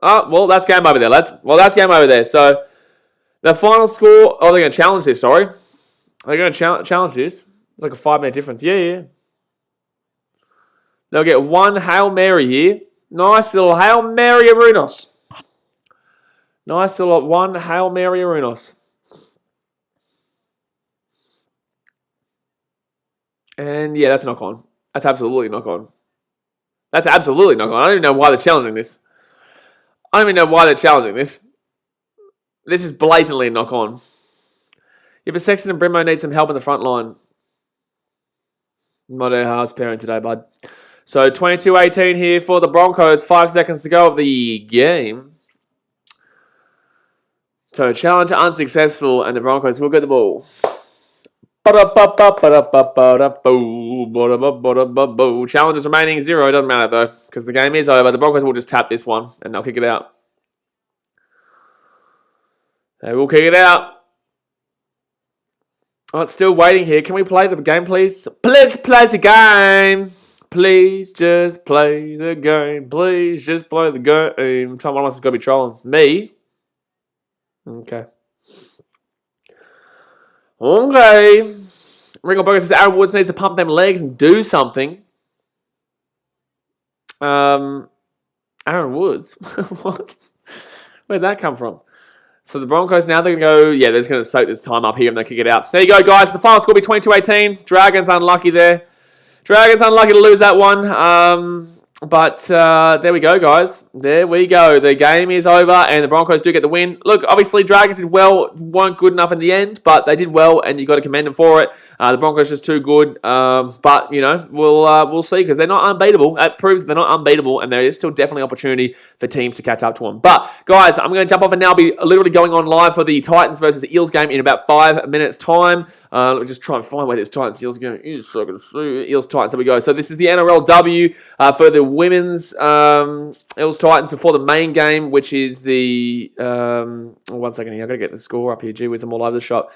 Oh, well, that's game over there. That's game over there. So the final score... Oh, they're going to challenge this, sorry. They're going to challenge this. It's like a 5-minute difference. Yeah. They'll get one Hail Mary here. Nice little Hail Mary Arunos. Nice little one Hail Mary Arunos. And yeah, that's a knock on. That's absolutely knock on. I don't even know why they're challenging this. This is blatantly a knock on. Yeah, but Sexton and Brimo need some help in the front line. Not a house parent today, bud. So 22-18 here for the Broncos. 5 seconds to go of the game. So challenge unsuccessful, and the Broncos will get the ball. Challenges remaining 0. Doesn't matter though, because the game is over. The Broncos will just tap this one and they'll kick it out. They will kick it out. Oh, it's still waiting here. Can we play the game, please? Please play the game. Please just play the game. Please just play the game. Someone else is going to be trolling. Me? Okay. Okay. Ringo Burger says Aaron Woods needs to pump them legs and do something. Aaron Woods. What? Where'd that come from? So the Broncos now, they're going to go, yeah, they're just going to soak this time up here and they kick it out. There you go, guys. The final score will be 22-18. Dragons unlucky there. Dragons unlucky to lose that one. But there we go, guys. There we go. The game is over and the Broncos do get the win. Look, obviously, Dragons did well. Weren't good enough in the end, but they did well and you've got to commend them for it. The Broncos just too good. But, you know, we'll see because they're not unbeatable. It proves they're not unbeatable and there is still definitely opportunity for teams to catch up to them. But, guys, I'm going to jump off and now be literally going on live for the Titans versus Eels game in about 5 minutes' time. Let me just try and find where this Titans-Eels game is so I can see. Eels-Titans, there we go. So this is the NRLW for the women's Eels-Titans before the main game, which is the... 1 second here, I've got to get the score up here. Gee whiz, I'm all over the shop.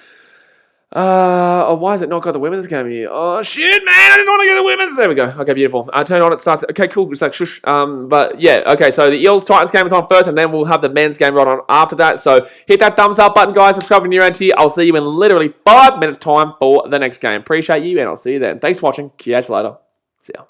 Why has it not got the women's game here? Oh, shit, man, I just want to get the women's. There we go. Okay, beautiful. Turn it on, it starts. Okay, cool. It's like shush. But yeah, okay, so the Eels-Titans game is on first, and then we'll have the men's game right on after that. So hit that thumbs up button, guys. Subscribe if you're new around here. I'll see you in literally 5 minutes' time for the next game. Appreciate you, and I'll see you then. Thanks for watching. Catch you later. See ya.